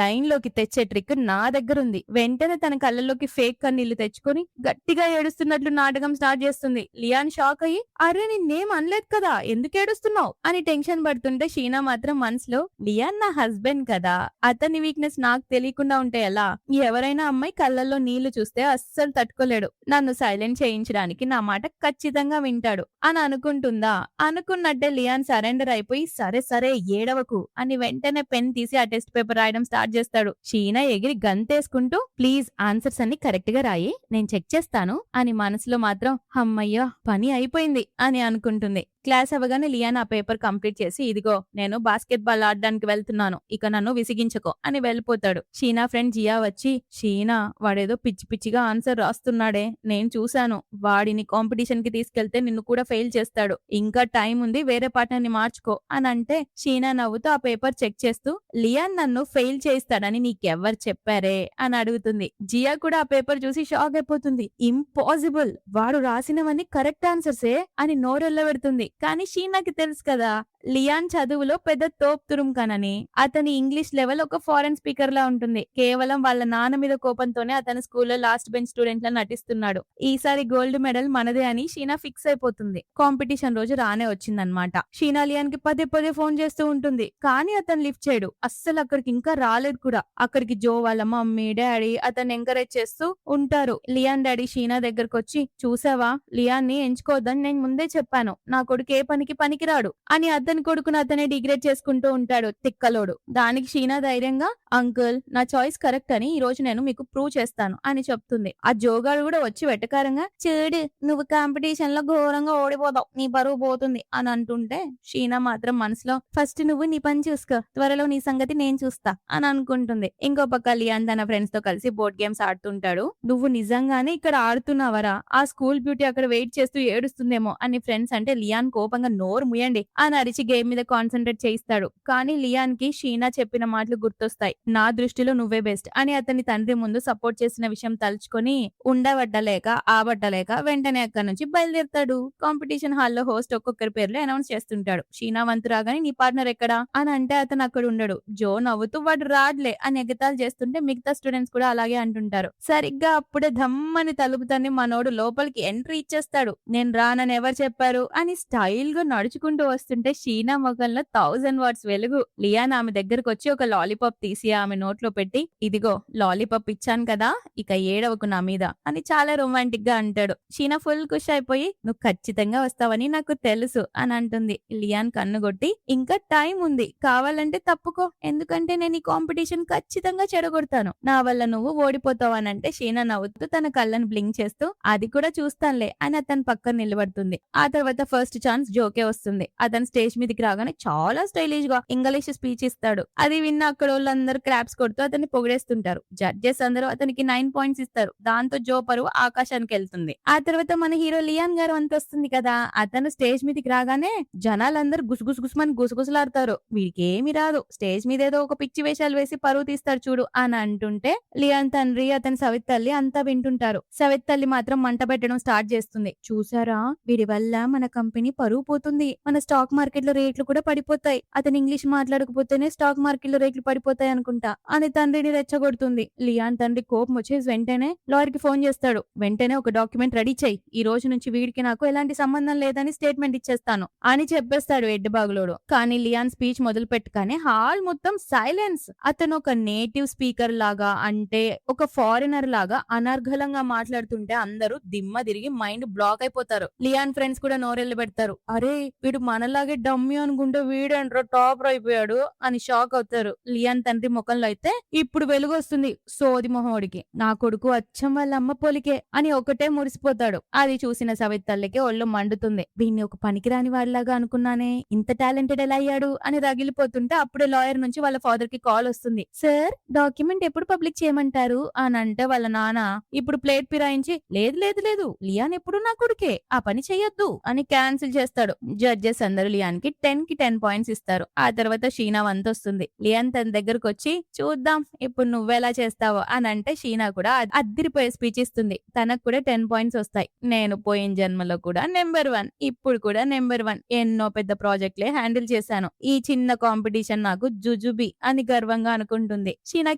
లైన్ లోకి తెచ్చే ట్రిక్ నా దగ్గర ఉంది. వెంటనే తన కళ్ళల్లోకి ఫేక్ కన్నీళ్లు తెచ్చుకొని గట్టిగా ఏడుస్తున్నట్లు నాటకం స్టార్ట్ చేస్తుంది. లియాన్ షాక్ అయ్యి, అరే నిన్నేం అనలేదు కదా ఎందుకు ఏడుస్తున్నావు అని టెన్షన్ పడుతుంటే షీనా మాత్రం మనసులో, లియాన్ నా హస్బెండ్ కదా, అతని వీక్నెస్ నాకు తెలియకుండా ఉంటే ఎలా, ఎవరైనా అమ్మాయి కళ్ళల్లో నీళ్లు చూస్తే అస్సలు తట్టుకోలేడు, నన్ను సైలెంట్ చేయించడానికి నా మాట ఖచ్చితంగా వింటాడు అని అనుకుంటుందా. అనుకున్నట్టే లియాన్ సరెండర్ అయిపోయి, సరే సరే ఏడవకు అని వెంటనే పెన్ తీసి ఆ టెస్ట్ పేపర్ రాయడం స్టార్ట్ చేస్తాడు. షీనా ఎగిరి గంతేసుకుంటూ, ప్లీజ్ ఆన్సర్స్ అన్ని కరెక్ట్ గా రాయి నేను చెక్ చేస్తాను అని మనసులో మాత్రం, అమ్మయ్యా పని అయిపోయింది అని అనుకుంటుంది. క్లాస్ అవ్వగానే లియాన్ ఆ పేపర్ కంప్లీట్ చేసి, ఇదిగో నేను బాస్కెట్ బాల్ ఆడడానికి వెళ్తున్నాను, ఇక నన్ను విసిగించకో అని వెళ్ళిపోతాడు. షీనా ఫ్రెండ్ జియా వచ్చి, షీనా వాడేదో పిచ్చి పిచ్చిగా ఆన్సర్ రాస్తున్నాడే, నేను చూశాను, వాడిని కాంపిటీషన్ కి తీసుకెళ్తే నిన్ను కూడా ఫెయిల్ చేస్తాడు, ఇంకా టైం ఉంది, వేరే పార్ట్నర్ ని మార్చుకో అని అంటే, షీనా నవ్వుతూ ఆ పేపర్ చెక్ చేస్తూ, లియాన్ నన్ను ఫెయిల్ చేయిస్తాడని నీకెవ్వరు చెప్పారే అని అడుగుతుంది. జియా కూడా ఆ పేపర్ చూసి షాక్ అయిపోతుంది. ఇంపాసిబుల్, వాడు రాసినవన్నీ కరెక్ట్ ఆన్సర్సే అని నోరెళ్ళబెడుతుంది. కానీ షీనాకి తెలుసు కదా, లియాన్ చదువులో పెద్ద తోపు తురుంకనని. అతని ఇంగ్లీష్ లెవెల్ ఒక ఫారెన్ స్పీకర్ లా ఉంటుంది. కేవలం వాళ్ళ నాన్న మీద కోపంతోనే అతను స్కూల్లో లాస్ట్ బెంచ్ స్టూడెంట్ లా నటిస్తున్నాడు. ఈసారి గోల్డ్ మెడల్ మనదే అని షీనా ఫిక్స్ అయిపోతుంది. కాంపిటీషన్ రోజు రానే వచ్చిందనమాట. షీనా లియాన్ కి పదే పదే ఫోన్ చేస్తూ ఉంటుంది. కానీ అతను లిఫ్ట్ చేయడు. అస్సలు అక్కడికి ఇంకా రాలేదు కూడా. అక్కడికి జో వాళ్ళ మమ్మీ డాడీ అతన్ని ఎంకరేజ్ చేస్తూ ఉంటారు. లియాన్ డాడీ షీనా దగ్గరకు వచ్చి, చూసావా, లియాన్ ని ఎంచుకోవద్దని నేను ముందే చెప్పాను, నా కొడుకు ఏ పనికి పనికిరాడు అని అతని కొడుకును అతనే డిగ్రేడ్ చేసుకుంటూ ఉంటాడు తిక్కలోడు. దానికి షీనా ధైర్యంగా, అంకుల్ నా చాయిస్ కరెక్ట్ అని ఈ రోజు నేను మీకు ప్రూవ్ చేస్తాను అని చెప్తుంది. ఆ జోగాడు కూడా వచ్చి వెటకారంగా, చూడు నువ్వు కాంపిటీషన్ లో ఘోరంగా ఓడిపోతావు, నీ బరువు పోతుంది అని అంటుంటే, షీనా మాత్రం మనసులో, ఫస్ట్ నువ్వు నీ పని చూసుకో, త్వరలో నీ సంగతి నేను చూస్తా అని అనుకుంటుంది. ఇంకో పక్క లియాన్ తన ఫ్రెండ్స్ తో కలిసి బోర్డ్ గేమ్స్ ఆడుతుంటాడు. నువ్వు నిజంగానే ఇక్కడ ఆడుతున్నావరా, ఆ స్కూల్ బ్యూటీ అక్కడ వెయిట్ చేస్తూ ఏడుస్తుందేమో అని ఫ్రెండ్స్ అంటే, లియాన్ కోపంగా నోరు ముయండి అని అరిచి గేమ్ మీద కాన్సన్ట్రేట్ చేయిస్తాడు. కానీ లియాన్ కి షీనా చెప్పిన మాటలు గుర్తొస్తాయి. నా దృష్టిలో నువ్వే బెస్ట్ అని అతని తండ్రి ముందు సపోర్ట్ చేసిన విషయం తలుచుకొని ఉండబట్టలేక ఆబట్టలేక వెంటనే అక్కడి నుంచి బయలుదేరుతాడు. కాంపిటీషన్ హాల్లో హోస్ట్ ఒక్కొక్కరి పేర్లు అనౌన్స్ చేస్తుంటాడు. షీనా వంతు రాగానే నీ పార్ట్నర్ ఎక్కడా అని అంటే అతను అక్కడ ఉండడు. జో నవ్వుతూ వాడు రాడ్లే అని ఎగతాలు చేస్తుంటే మిగతా స్టూడెంట్స్ కూడా అలాగే అంటుంటారు. సరిగ్గా అప్పుడే ధమ్మని తలుపుతని మనోడు లోపలికి ఎంట్రీ ఇచ్చేస్తాడు. నేను రానని ఎవరు చెప్పారు అని స్టైల్ గా నడుచుకుంటూ వస్తుంటే షీనా మొఖంలో 1000 వాట్స్ వెలుగు. లియాన్ ఆమె దగ్గరకు వచ్చి ఒక లాలీపాప్ తీసి ఆమె నోట్లో పెట్టి, ఇదిగో లాలీపాప్ ఇచ్చాను కదా, ఇక ఏడవకు నా మీద అని చాలా రొమాంటిక్ గా అంటాడు. షీనా ఫుల్ ఖుష్ అయిపోయి, నువ్వు ఖచ్చితంగా వస్తావని నాకు తెలుసు అని అంటుంది. లియాన్ కన్నుగొట్టి, ఇంకా టైం ఉంది, కావాలంటే తప్పుకో, ఎందుకంటే నేను ఈ కాంపిటీషన్ ఖచ్చితంగా చెడగొడతాను, నా వల్ల నువ్వు ఓడిపోతావు అని అంటే, షీనా నవ్వుతూ తన కళ్ళను బ్లింక్ చేస్తూ, అది కూడా చూస్తానులే అని అతని పక్కన నిలబడుతుంది. ఆ తర్వాత ఫస్ట్ ఛాన్స్ జోకే వస్తుంది. అతను స్టేజ్ మీదకి రాగానే చాలా స్టైలిష్ గా ఇంగ్లీష్ స్పీచ్ ఇస్తాడు. అది విన్న అక్కడ వాళ్ళందరూ క్లాప్స్ కొడుతూ అతన్ని పొగిడేస్తుంటారు. జడ్జెస్ అందరూ అతనికి 9 పాయింట్స్ ఇస్తారు. దాంతో జో పరువు ఆకాశానికి వెళ్తుంది. ఆ తర్వాత మన హీరో లియాన్ గారు అంత వస్తుంది కదా, అతను స్టేజ్ మీదకి రాగానే జనాలందరూ గుసగుసమని గుసగుసలాడతారు. వీడికి ఏమి రాదు, స్టేజ్ మీద ఏదో ఒక పిచ్చి వేషాలు వేసి పరువు తీస్తాడు చూడు అని అంటుంటే, లియాన్ తండ్రి అతని సవిత్ తల్లి అంతా వింటుంటారు. సవిత్ తల్లి మాత్రం మంట పెట్టడం స్టార్ట్ చేస్తుంది. చూసారా, వీడి వల్ల మన కంపెనీ పరువు పోతుంది, మన స్టాక్ మార్కెట్ లో రేట్లు కూడా పడిపోతాయి, అతను ఇంగ్లీష్ మాట్లాడకపోతేనే స్టాక్ మార్కెట్ లో రేట్లు పడిపోతాయి అనుకుంటా అని తండ్రిని రెచ్చగొడుతుంది. లియాన్ తండ్రి కోపం వచ్చేసి వెంటనే లాయర్ కి ఫోన్ చేస్తాడు. వెంటనే ఒక డాక్యుమెంట్ రెడీ చేయి, ఈ రోజు నుంచి వీడికి నాకు ఎలాంటి సంబంధం లేదని స్టేట్మెంట్ ఇచ్చేస్తాను అని చెప్పేస్తాడు ఎడ్డబాగులోడు. కానీ లియాన్ స్పీచ్ మొదలు పెట్టగానే హాల్ మొత్తం సైలెన్స్. అతను ఒక నేటివ్ స్పీకర్ లాగా, అంటే ఒక ఫారినర్ లాగా అనర్గళంగా మాట్లాడుతుంటే అందరూ దిమ్మ తిరిగి మైండ్ బ్లాక్ అయిపోతారు. లియాన్ ఫ్రెండ్స్ కూడా నోరెళ్ళి పెడతారు. అరే వీడు మనలాగే డమ్మీ అనుకుంటే వీడేంట్రో టాపర్ అయిపోయాడు అని షాక్ అవుతారు. లియాన్ తండ్రి ముఖంలో అయితే ఇప్పుడు వెలుగు వస్తుంది. సోది మొహోడికి, నా కొడుకు అచ్చం వాళ్ళ అమ్మ పోలికే అని ఒకటే మురిసిపోతాడు. అది చూసిన సవిత్ తల్లికి ఒళ్ళు మండుతుంది. వీడిని ఒక పనికిరాని వాడిలాగా అనుకున్నానే, ఇంత టాలెంటెడ్ ఎలా అయ్యాడు అని రగిలిపోతుంటే అప్పుడే లాయర్ నుంచి వాళ్ళ ఫాదర్ కి కాల్ వస్తుంది. సార్ డాక్యుమెంట్ ఎప్పుడు పబ్లిక్ చేయమంటారు అని అంటే వాళ్ళ నాన్న ఇప్పుడు ప్లేట్ పిరాయించి, లేదు లేదు లేదు, లియాన్ ఎప్పుడు నా కొడుకే, ఆ పని చెయ్యొద్దు అని క్యాన్సిల్ చేస్తాడు. జడ్జెస్ అందరూ లియాన్ కి 10 కి 10 పాయింట్స్ ఇస్తారు. ఆ తర్వాత షీనా వంతు వస్తుంది. లియాన్ తన దగ్గరకు వచ్చి, చూద్దాం ఇప్పుడు నువ్వెలా చేస్తావో అని అంటే, షీనా కూడా అద్దిరిపోయే స్పీచ్ ఇస్తుంది. తనకు కూడా 10 పాయింట్స్ వస్తాయి. నేను పోయిన జన్మలో కూడా నెంబర్ 1, ఇప్పుడు కూడా నెంబర్ 1, ఎన్నో పెద్ద ప్రాజెక్టులే హ్యాండిల్ చేశాను, ఈ చిన్న కాంపిటీషన్ నాకు జుజుబి అని గర్వంగా అనుకుంటుంది. షీనా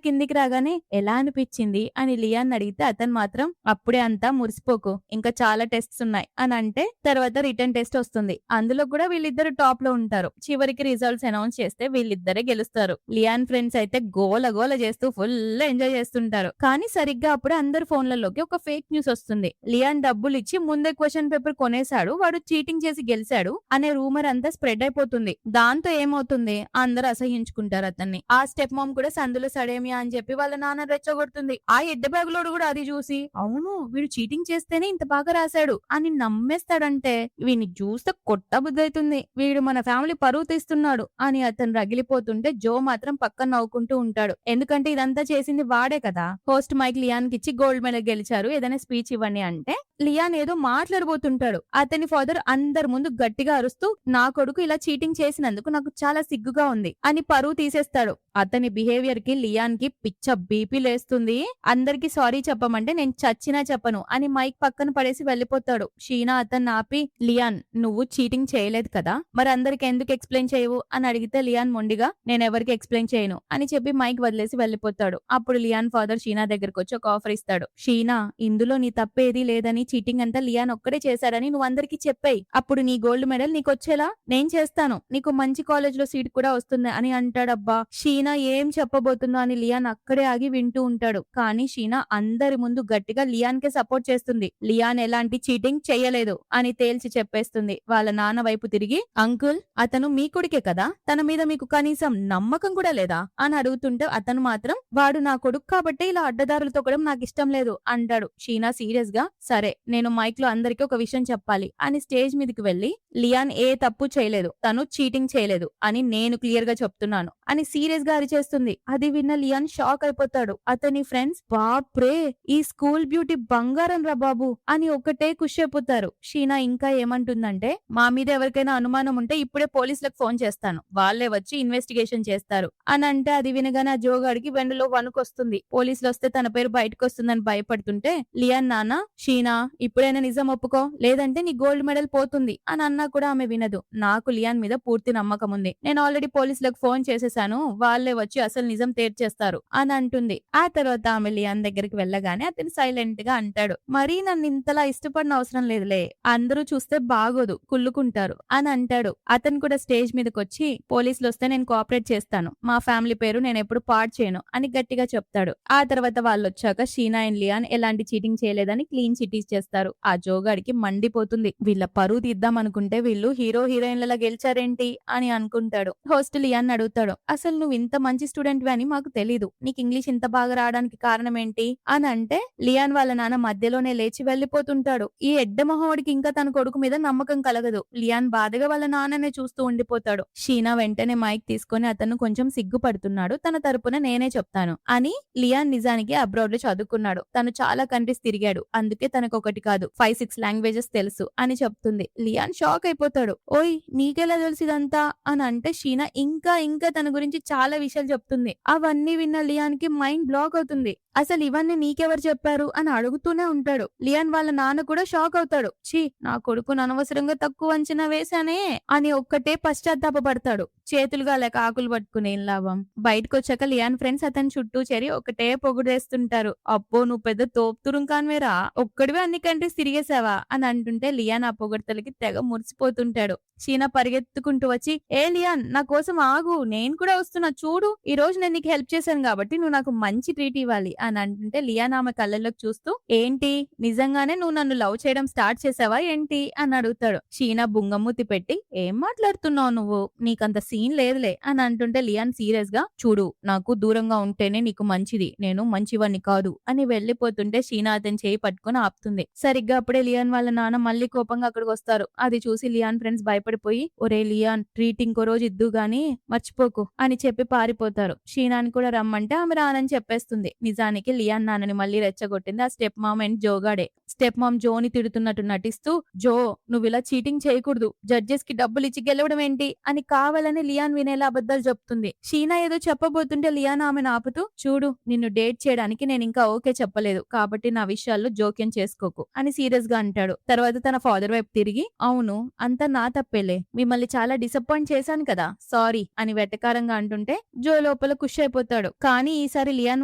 కిందికి రాగానే ఎలా అనిపించింది అని లియాన్ అడిగితే అతను మాత్రం, అప్పుడే అంతా మురిసిపోకు, ఇంకా చాలా టెస్ట్స్ ఉన్నాయి అని అంటే, తర్వాత రిటర్న్ టెస్ట్ వస్తుంది. అందులో కూడా వీళ్ళిద్దరు టాప్ టాప్ లో ఉంటారు. చివరికి రిజల్ట్స్ అనౌన్స్ చేస్తే వీళ్ళిద్దరే గెలుస్తారు. లియాన్ ఫ్రెండ్స్ అయితే గోల గోల చేస్తూ ఫుల్ ఎంజాయ్ చేస్తుంటారు. కానీ సరిగ్గా అప్పుడే అందరి ఫోన్లలోకి ఒక ఫేక్ న్యూస్ వస్తుంది. లియాన్ డబ్బులు ఇచ్చి ముందే క్వశ్చన్ పేపర్ కొనేశాడు, వాడు చీటింగ్ చేసి గెలిచాడు అనే రూమర్ అంతా స్ప్రెడ్ అయిపోతుంది. దాంతో ఏమవుతుంది, అందరూ అసహించుకుంటారు అతన్ని. ఆ స్టెప్ మామ్ కూడా సందులో సడేమియా అని చెప్పి వాళ్ళ నాన్న రెచ్చగొడుతుంది. ఆ ఎడ్డ బ్యాగులోడు కూడా అది చూసి అవును వీడు చీటింగ్ చేస్తేనే ఇంత బాగా రాశాడు అని నమ్మేస్తాడంటే వీడిని చూస్తే కొట్టబుద్ధి అవుతుంది. వీడు మన ఫ్యామిలీ పరువు తీస్తున్నాడు అని అతను రగిలిపోతుంటే జో మాత్రం పక్కన నవ్వుకుంటూ ఉంటాడు. ఎందుకంటే ఇదంతా చేసింది వాడే కదా. హోస్ట్ మైక్ లియాన్ కి ఇచ్చి గోల్డ్ మెడల్ గెలిచారు, ఏదైనా స్పీచ్ ఇవ్వండి అంటే లియాన్ ఏదో మాట్లాడబోతుంటాడు. అతని ఫాదర్ అందరి ముందు గట్టిగా అరుస్తూ నా కొడుకు ఇలా చీటింగ్ చేసినందుకు నాకు చాలా సిగ్గుగా ఉంది అని పరువు తీసేస్తాడు. అతని బిహేవియర్ కి లియాన్ కి పిచ్చ బీపీ లేస్తుంది. అందరికి సారీ చెప్పమంటే నేను చచ్చినా చెప్పను అని మైక్ పక్కన పడేసి వెళ్లిపోతాడు. షీనా అతన్ని ఆపి లియాన్ నువ్వు చీటింగ్ చేయలేదు కదా, మరి అందరికి ఎందుకు ఎక్స్ప్లెయిన్ చేయవు అని అడిగితే లియాన్ మొండిగా నేను ఎవరికి ఎక్స్ప్లెయిన్ చేయను అని చెప్పి మైక్ వదిలేసి వెళ్లిపోతాడు. అప్పుడు లియాన్ ఫాదర్ షీనా దగ్గరకు వచ్చి ఒక ఆఫర్ ఇస్తాడు. షీనా ఇందులో నీ తప్పేది లేదని, చీటింగ్ అంతా లియాన్ ఒక్కడే చేశాడని నువ్వు అందరికి చెప్పేయి. అప్పుడు నీ గోల్డ్ మెడల్ నీకు వచ్చేలా నేను చేస్తాను, నీకు మంచి కాలేజ్ లో సీట్ కూడా వస్తుంది అని అంటాడబ్బా. షీనా ఏం చెప్పబోతుందో అని లియాన్ అక్కడే ఆగి వింటూ ఉంటాడు. కానీ షీనా అందరి ముందు గట్టిగా లియాన్ కే సపోర్ట్ చేస్తుంది. లియాన్ ఎలాంటి చీటింగ్ చెయ్యలేదు అని తేల్చి చెప్పేస్తుంది. వాళ్ళ నాన్న వైపు తిరిగి అంకుల్ అతను మీ కొడుకే కదా, తన మీద మీకు కనీసం నమ్మకం కూడా లేదా అని అడుగుతుంటే అతను మాత్రం వాడు నా కొడుకు కాబట్టి ఇలా అడ్డదారులు తొక్కడం నాకు ఇష్టం లేదు అంటాడు. షీనా సీరియస్ గా సరే నేను మైక్ లో అందరికీ ఒక విషయం చెప్పాలి అని స్టేజ్ మీదకి వెళ్లి లియాన్ ఏ తప్పు చేయలేదు, తను చీటింగ్ చేయలేదు అని నేను క్లియర్ గా చెప్తున్నాను అని సీరియస్ గా అరిచేస్తుంది. అది విన్న లియాన్ షాక్ అయిపోతాడు. అతని ఫ్రెండ్స్ బాప్రే ఈ స్కూల్ బ్యూటీ బంగారం రా బాబు అని ఒకటే ఖుషి అయిపోతారు. షీనా ఇంకా ఏమంటుందంటే మా మీద ఎవరికైనా అనుమానం ఉంటే ఇప్పుడే పోలీసులకు ఫోన్ చేస్తాను, వాళ్ళే వచ్చి ఇన్వెస్టిగేషన్ చేస్తారు అని అంటే అది వినగానే ఆ జోగాడికి వెండలో వణుకొస్తుంది. పోలీసులు వస్తే తన పేరు బయటకు వస్తుందని భయపడుతుంటే లియాన్ నాన్న షీనా ఇప్పుడైనా నిజం ఒప్పుకో లేదంటే నీ గోల్డ్ మెడల్ పోతుంది అని అన్నా కూడా ఆమె వినదు. నాకు లియాన్ మీద పూర్తి నమ్మకం ఉంది, నేను ఆల్రెడీ పోలీసులకు ఫోన్ చేసేసాను, వాళ్ళే వచ్చి అసలు నిజం తేల్చేస్తారు అని అంటుంది. ఆ తర్వాత ఆమె లియాన్ దగ్గరికి వెళ్ళగానే అతను సైలెంట్ గా అంటాడు మరీ నన్ను ఇంతలా ఇష్టపడిన అవసరం లేదులే, అందరూ చూస్తే బాగోదు కుళ్ళుకుంటారు అని అంటాడు. అతను కూడా స్టేజ్ మీదకి వచ్చి పోలీసులు వస్తే నేను కోఆపరేట్ చేస్తాను, మా ఫ్యామిలీ పేరు నేను ఎప్పుడు పాడు చేయను అని గట్టిగా చెప్తాడు. ఆ తర్వాత వాళ్ళు వచ్చాక షీనా అండ్ లియాన్ ఎలాంటి చీటింగ్ చేయలేదని క్లీన్ చిటీస్ చేస్తారు. ఆ జోగాడికి మండిపోతుంది. వీళ్ళ పరువు తీద్దాం అనుకుంటే వీళ్ళు హీరో హీరోయిన్లలా గెలిచారేంటి అని అనుకుంటాడు. హోస్ట్ లియాన్ అడుగుతాడు అసలు నువ్వు ఇంత మంచి స్టూడెంట్ అని మాకు తెలీదు, నీకు ఇంగ్లీష్ ఇంత బాగా రావడానికి కారణం ఏంటి అని అంటే లియాన్ వాళ్ళ నాన్న మధ్యలోనే లేచి వెళ్లిపోతుంటాడు. ఈ ఎడ్డ మొహోడికి ఇంకా తన కొడుకు మీద నమ్మకం కలగదు. లియాన్ బాధగా వాళ్ళ నాన్ననే చూస్తూ ఉండిపోతాడు. షీనా వెంటనే మైక్ తీసుకొని అతను కొంచెం సిగ్గుపడుతున్నాడు, తన తరపున నేనే చెప్తాను అని. లియాన్ నిజానికి అబ్రాడ్ లో చదువుకున్నాడు, తను చాలా కంట్రీస్ తిరిగాడు, అందుకే తనకు ఒకటి కాదు 5-6 లాంగ్వేజెస్ తెలుసు అని చెప్తుంది. లియాన్ షాక్ అయిపోతాడు. ఓయ్ నీకెలా తెలుసు ఇదంతా అని అంటే షీనా ఇంకా ఇంకా తన గురించి చాలా విషయాలు చెప్తుంది. అవన్నీ విన్న లియాన్ కి మైండ్ బ్లాక్ అవుతుంది. అసలు ఇవన్నీ నీకెవరు చెప్పారు అని అడుగుతూనే ఉంటాడు. లియాన్ వాళ్ళ నాన్న కూడా షాక్ అవుతాడు. ఛీ నా కొడుకును అనవసరంగా తక్కువ అంచనా వేశానే అని ఒక్కటే పశ్చాత్తాపడతాడు. చేతులుగా లేక ఆకులు పట్టుకునే లాభం. బయటకు వచ్చాక లియాన్ ఫ్రెండ్స్ అతని చుట్టూ చేరి ఒకటే పొగుడేస్తుంటారు. అబ్బో నువ్వు పెద్ద తోపుతురుం కాన్వేరా, ఒక్కడివే అన్ని కంట్రీస్ తిరిగేసావా అని అంటుంటే లియాన్ ఆ పొగడతలకి తెగ మురిసిపోతుంటాడు. షీనా పరిగెత్తుకుంటూ వచ్చి ఏ లియాన్ నా కోసం ఆగు, నేను కూడా వస్తున్నా చూడు, ఈ రోజు నేను నీకు హెల్ప్ చేశాను కాబట్టి నువ్వు నాకు మంచి ట్రీట్ ఇవ్వాలి అని అంటుంటే లియాన్ ఆమె కళ్ళల్లోకి చూస్తూ ఏంటి నిజంగానే నువ్వు నన్ను లవ్ చేయడం స్టార్ట్ చేసావా ఏంటి అని అడుగుతాడు. షీనా బుంగమూతి పెట్టి ఏం మాట్లాడుతున్నావు నువ్వు, నీకంత సీన్ లేదులే అని అంటుంటే లియాన్ సీరియస్ గా చూడు నాకు దూరంగా ఉంటేనే నీకు మంచిది, నేను మంచివాణ్ణి కాదు అని వెళ్లిపోతుంటే షీనా అతని చేయి పట్టుకుని ఆపుతుంది. సరిగ్గా అప్పుడే లియాన్ వాళ్ళ నాన్న మళ్ళీ కోపంగా అక్కడికి వస్తారు. అది చూసి లియాన్ ఫ్రెండ్స్ భయపడిపోయి ఒరే లియాన్ ట్రీట్ ఇంకో రోజు ఇద్దు గాని మర్చిపోకు అని చెప్పి పారిపోతారు. షీనాని కూడా రమ్మంటే ఆమె రానని చెప్పేస్తుంది. నిజానికి లియాన్ నాన్నని మళ్ళీ రెచ్చగొట్టింది ఆ స్టెప్ మామ్ అండ్ జోగాడే. స్టెప్ మామ్ జోని తిడుతున్నట్టు నటిస్తూ జో నువ్వు ఇలా చీటింగ్ చేయకూడదు, జడ్జెస్ కి డబ్బులు ఇచ్చి గెలవడం ఏంటి అని కావాలని లియాన్ వినేలా అబద్ధాలు చెప్తుంది. షీనా ఏదో చెప్పబోతుంటే లియాన్ ఆమెను ఆపుతూ, చూడు నిన్ను డేట్ చేయడానికి నేనింకా ఓకే చెప్పలేదు. కాబట్టి నా విషయాల్లో జోక్యం చేసుకోకు అని సీరియస్ గా అంటాడు. తర్వాత తన ఫాదర్ వైపు తిరిగి, అవును అంతా నా తప్పేలే. మిమ్మల్ని చాలా డిసప్పాయింట్ చేశాను కదా, సారీ అని వెటకారంగా అంటుంటే జో లోపల ఖుష్ అయిపోతాడు. కానీ ఈసారి లియాన్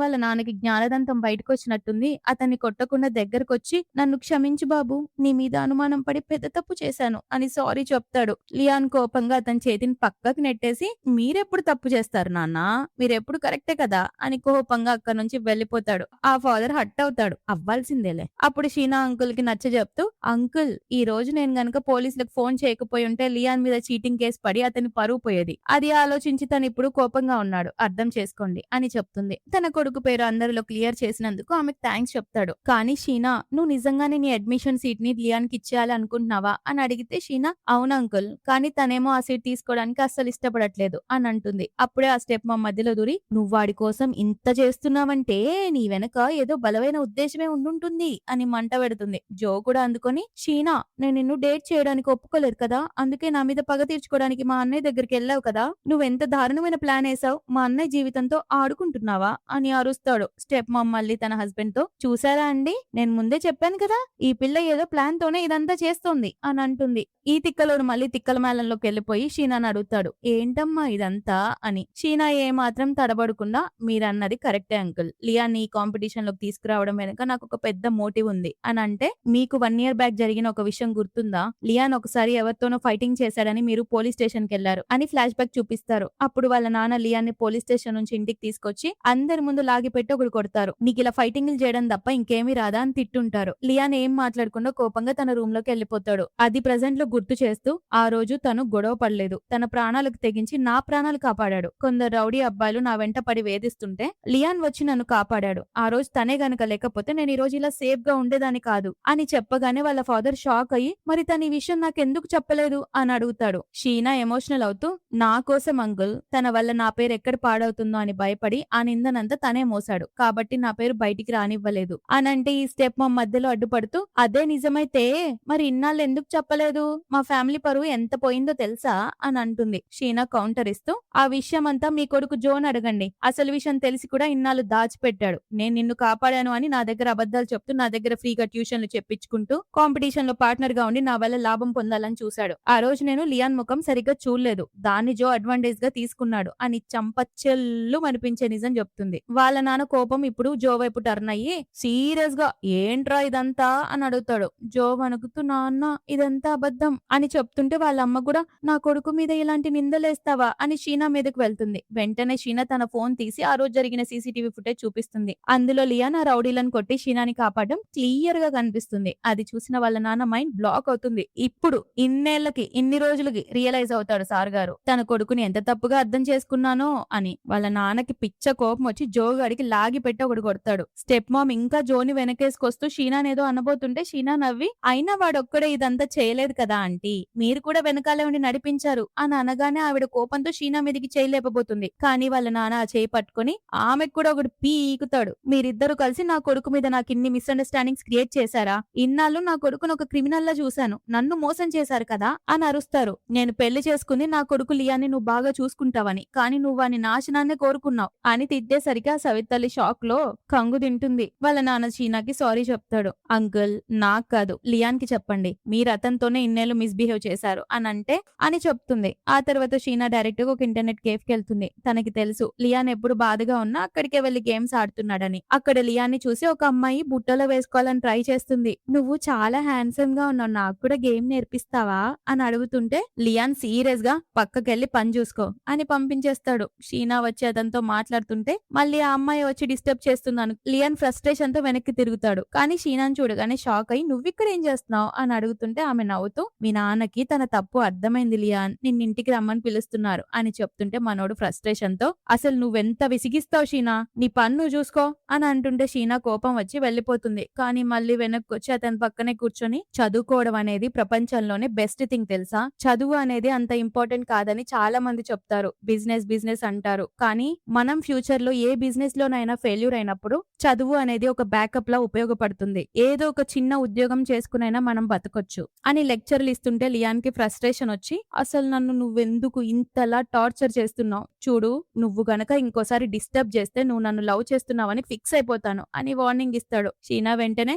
వాళ్ళ నాన్నకి జ్ఞానదంతం బయటకొచ్చినట్టుంది. అతన్ని కొట్టకుండా దగ్గరకొచ్చి, నన్ను క్షమించు బాబు, నీ మీద అనుమానం పడి పెద్ద తప్పు చేశాను అని సారీ చెప్తాడు. లియాన్ కోపంగా అతని చేతిని పక్కకి నెట్టేసి, మీరెప్పుడు తప్పు చేస్తారు నాన్న, మీరెప్పుడు కరెక్టే కదా అని కోపంగా అక్కడి నుంచి వెళ్లిపోతాడు. ఆ ఫాదర్ హట్ అవుతాడు. అవ్వాల్సిందేలే. అప్పుడు షీనా అంకుల్ కి నచ్చ చెప్తూ, అంకుల్ ఈ రోజు నేను గనక పోలీసులకు ఫోన్ చేయకపోయి ఉంటే లియాన్ మీద చీటింగ్ కేసు పడి అతని పరువు పోయేది. అది ఆలోచించి తను ఇప్పుడు కోపంగా ఉన్నాడు, అర్థం చేసుకోండి అని చెప్తుంది. తన కొడుకు పేరు అందరిలో క్లియర్ చేసినందుకు ఆమెకు థ్యాంక్స్ చెప్తాడు. కానీ షీనా, నువ్వు నిజంగానే నీ అడ్మిషన్ సీట్ ని లియాన్ కి ఇచ్చేయాలి అనుకుంటున్నావా అని అడిగితే షీనా, అవును అంకుల్, కానీ తనేమో ఆ సీట్ తీసుకోవడానికి అస్సలు ఇష్టపడట్లేదు అని అంటుంది. అప్పుడే ఆ స్టెప్ మా మధ్యలో దూరి, నువ్వు వాడి కోసం ఇంత చేస్తున్నావంటే నీ వెనక ఏదో బలమైన ఉద్దేశమే ఉండుంటుంది అని మంట పెడుతుంది. జో కూడా అందుకొని, షీనా నేను నిన్ను డేట్ చేయడానికి ఒప్పుకోలేదు కదా, అందుకే నా మీద పగ తీర్చుకోవడానికి మా అన్నయ్య దగ్గరికి వెళ్ళావు కదా, నువ్వెంత దారుణమైన ప్లాన్ వేసావు, మా అన్నయ్య జీవితంతో ఆడుకుంటున్నావా అని అరుస్తాడు. స్టెప్ మామ్ మళ్ళీ తన హస్బెండ్ తో, చూసారా అండి, నేను ముందే చెప్పాను కదా, ఈ పిల్ల ఏదో ప్లాన్ తోనే ఇదంతా చేస్తోంది అని అంటుంది. ఈ తిక్కలోడు మళ్ళీ తిక్కల మేళంలోకి వెళ్లిపోయి షీనాని అడుగుతాడు, ఏంటమ్మా ఇదంతా అని. షీనా ఏ మాత్రం తడబడకుండా, మీరన్నది కరెక్టే అంకుల్, లియాన్ ఈ కాంపిటీషన్ లోకి తీసుకురావడం వెనుక నాకు ఒక పెద్ద మోటివ్ ఉంది అని అంటే, మీకు 1 year బ్యాక్ జరిగిన ఒక విషయం గుర్తుందా, లియాన్ ఒకసారి ఎవరితోనో ఫైటింగ్ చేశాడని మీరు పోలీస్ స్టేషన్ కి వెళ్లారు అని ఫ్లాష్ బ్యాక్ చూపిస్తారు. అప్పుడు వాళ్ళ నాన్న లియాన్ ని పోలీస్ స్టేషన్ నుంచి ఇంటికి తీసుకొచ్చి అందరి ముందు లాగిపెట్టి ఒకడు కొడతారు. నీకు ఇలా ఫైటింగ్లు చేయడం తప్ప ఇంకేమీ రాదా అని తిట్టుంటారు. లియాన్ ఏం మాట్లాడకుండా కోపంగా తన రూమ్ లోకి వెళ్లిపోతాడు. అది ప్రెజెంట్ లో గుర్తు చేస్తూ, ఆ రోజు తను గొడవ పడలేదు, తన ప్రాణాలకు తెగించి నా ప్రాణాలు కాపాడాడు. కొందరు రౌడీ అబ్బాయిలు నా వెంట పడి వేధిస్తుంటే లియాన్ వచ్చి నన్ను కాపాడాడు. ఆ రోజు తనే గనక లేకపోతే నేను ఈ రోజు ఇలా సేఫ్ గా ఉండేదాన్ని కాదు అని చెప్పగానే వాళ్ళ ఫాదర్ షాక్ అయ్యి, మరి తన ఈ విషయం నాకెందుకు చెప్పలేదు అని అడుగుతాడు. షీనా ఎమోషనల్ అవుతూ, నా కోసం అంకుల్, తన వల్ల నా పేరు ఎక్కడ పాడవుతుందో అని భయపడి ఆ నిందనంతా తనే మోసాడు, కాబట్టి నా పేరు బయటికి రానివ్వలేదు అనంటే ఈ స్టెప్ మా మధ్యలో అడ్డుపడుతూ, అదే నిజమైతే మరి ఇన్నాళ్ళు ఎందుకు చెప్పలేదు, మా ఫ్యామిలీ పరువు ఎంత పోయిందో తెలుసా అని అంటుంది. షీనా కౌంటర్ ఇస్తూ, ఆ విషయం అంతా మీ కొడుకు జోన్ అడగండి, అసలు విషయం తెలిసి కూడా ఇన్నాళ్ళు దాచిపెట్టాడు. నేను నిన్ను కాపాడాను అని నా దగ్గర అబద్ధాలు చెప్తూ నా దగ్గర ఫ్రీగా ట్యూషన్లు చెప్పించుకుంటూ కాంపిటీషన్ లో పార్ట్నర్ గా ఉండి నా వల్ల లాభం పొందాలని చూశాడు. ఆ రోజు నేను లియాన్ ముఖం సరిగ్గా చూడలేదు, దాన్ని జో అడ్వాంటేజ్ గా తీసుకున్నాడు అని చంపచెల్లు అనిపించే నిజం చెప్తుంది. వాళ్ళ నాన్న కోపం ఇప్పుడు జో వైపు టర్న్ అయ్యి సీరియస్ గా, ఏంట్రా ఇదంతా అని అడుగుతాడు. జో వణుకుతూ, నాన్న ఇదంతా అబద్ధం అని చెప్తుంటే వాళ్ళ అమ్మ కూడా, నా కొడుకు మీద ఇలాంటి నిందలేస్తావా అని షీనా మీదకు వెళ్తుంది. వెంటనే షీనా తన ఫోన్ తీసి ఆ రోజు జరిగిన సీసీటీవీ ఫుటేజ్ చూపిస్తుంది. అందులో లియాన్ ఆ రౌడీలను కొట్టి షీనాని కాపాడడం క్లియర్ గా కనిపిస్తుంది. అది చూసిన వాళ్ళ నాన్న మైండ్ బ్లాక్ అవుతుంది. ఇప్పుడు ఇన్ని రోజులకి రియలైజ్ అవుతాడు సార్ గారు, తన కొడుకుని ఎంత తప్పుగా అర్థం చేసుకున్నానో అని. వాళ్ళ నాన్నకి పిచ్చ కోపం వచ్చి జో గడికి లాగి పెట్టి ఒకడు కొడతాడు. స్టెప్ మామ్ ఇంకా జోని వెనకేసుకొస్తూ షీనానేదో అనబోతుంటే షీనా నవ్వి, అయినా వాడొక్కడే ఇదంతా చేయలేదు కదా ఆంటీ, మీరు కూడా వెనకాలే ఉండి నడిపించారు అని అనగానే ఆవిడ కోపంతో షీనా మీదకి చేయలేకపోతుంది. కానీ వాళ్ళ నాన్న ఆ చేయి పట్టుకుని ఆమెకు కూడా ఒకడు పీకుతాడు. మీరిద్దరు కలిసి నా కొడుకు మీద నాకు ఇన్ని మిస్అండర్స్టాండింగ్స్ క్రియేట్ చేశారా, ఇన్నాళ్ళు నా కొడుకును ఒక క్రిమినల్ లా చూశాను, నన్ను మోసం చేశారు కదా అని అరుస్తారు. నేను పెళ్లి చేసుకుంది నా కొడుకు లియాన్ని నువ్వు బాగా చూసుకుంటావని, కానీ నువ్వు వాని నాశనాన్నే కోరుకున్నావు అని తిట్టేసరికి ఆ సవితల్లి షాక్ లో కంగు తింటుంది. వాళ్ళ నాన్న షీనాకి సారీ చెప్తాడు. అంకుల్, నాకు కాదు లియాన్ కి చెప్పండి, మీరు అతనితోనే ఇన్నేళ్లు మిస్బిహేవ్ చేశారు అని అంటే అని చెప్తుంది. ఆ తర్వాత షీనా డైరెక్ట్ గా ఒక ఇంటర్నెట్ కేఫ్ కి వెళ్తుంది. తనకి తెలుసు లియాన్ ఎప్పుడు బాధగా ఉన్నా అక్కడికే వెళ్లి గేమ్స్ ఆడుతున్నాడని. అక్కడ లియాన్ ని చూసి ఒక అమ్మాయి బుట్టలో వేసుకోవాలని ట్రై చేస్తుంది. నువ్వు చాలా హ్యాండ్సమ్ గా ఉన్నావు, నాకు కూడా గేమ్ నేర్పిస్తావా అని అడుగుతుంటే లియాన్ సీరియస్ గా పక్కకెళ్లి పని చూసుకో అని పంపించేస్తాడు. షీనా వచ్చి అతనితో మాట్లాడుతుంటే మళ్ళీ ఆ అమ్మాయి వచ్చి డిస్టర్బ్ చేస్తున్నాను. లియాన్ ఫ్రస్ట్రేషన్ తో వెనక్కి తిరుగుతాడు. కానీ షీనాని చూడగానే షాక్ అయి, నువ్విక్కడ ఏం చేస్తున్నావు అని అడుగుతుంటే ఆమె నవ్వుతూ, మీ నాన్నకి తన తప్పు అర్థమైంది లియాన్, నిన్నింటికి రమ్మని పిలుస్తున్నారు అని చెప్తుంటే మనోడు ఫ్రస్ట్రేషన్ తో, అసలు నువ్వెంత విసిగిస్తావు షీనా, నీ పన్ను చూసుకో అని అంటుంటే షీనా కోపం వచ్చి వెళ్లిపోతుంది. కానీ మళ్ళీ వెనక్కి వచ్చి అతని పక్కనే కూర్చొని, చదువుకోవడం అనేది ప్రపంచంలోనే బెస్ట్ థింగ్ తెలుసా, చదువు అనేది అంత ఇంపార్టెంట్ కాదని చాలా మంది చెప్తారు, బిజినెస్ అంటారు, కానీ మనం ఫ్యూచర్ లో ఏ బిజినెస్ లోనైనా ఫెయిల్యూర్ అయినప్పుడు చదువు అనేది ఒక బ్యాకప్ లా ఉపయోగపడుతుంది, ఏదో ఒక చిన్న ఉద్యోగం చేసుకునైనా మనం బతకొచ్చు అని లెక్చర్లు ఇస్తుంటే లియాన్ కి ఫ్రస్ట్రేషన్ వచ్చి, అసలు నన్ను నువ్వెందుకు ఎందుకు ఇంతలా టార్చర్ చేస్తున్నావు? చూడు, నువ్వు గనక ఇంకోసారి డిస్టర్బ్ చేస్తే నువ్వు నన్ను లవ్ చేస్తున్నావని ఫిక్స్ అయిపోతాను అని వార్నింగ్ ఇస్తాడు. షీనా వెంటనే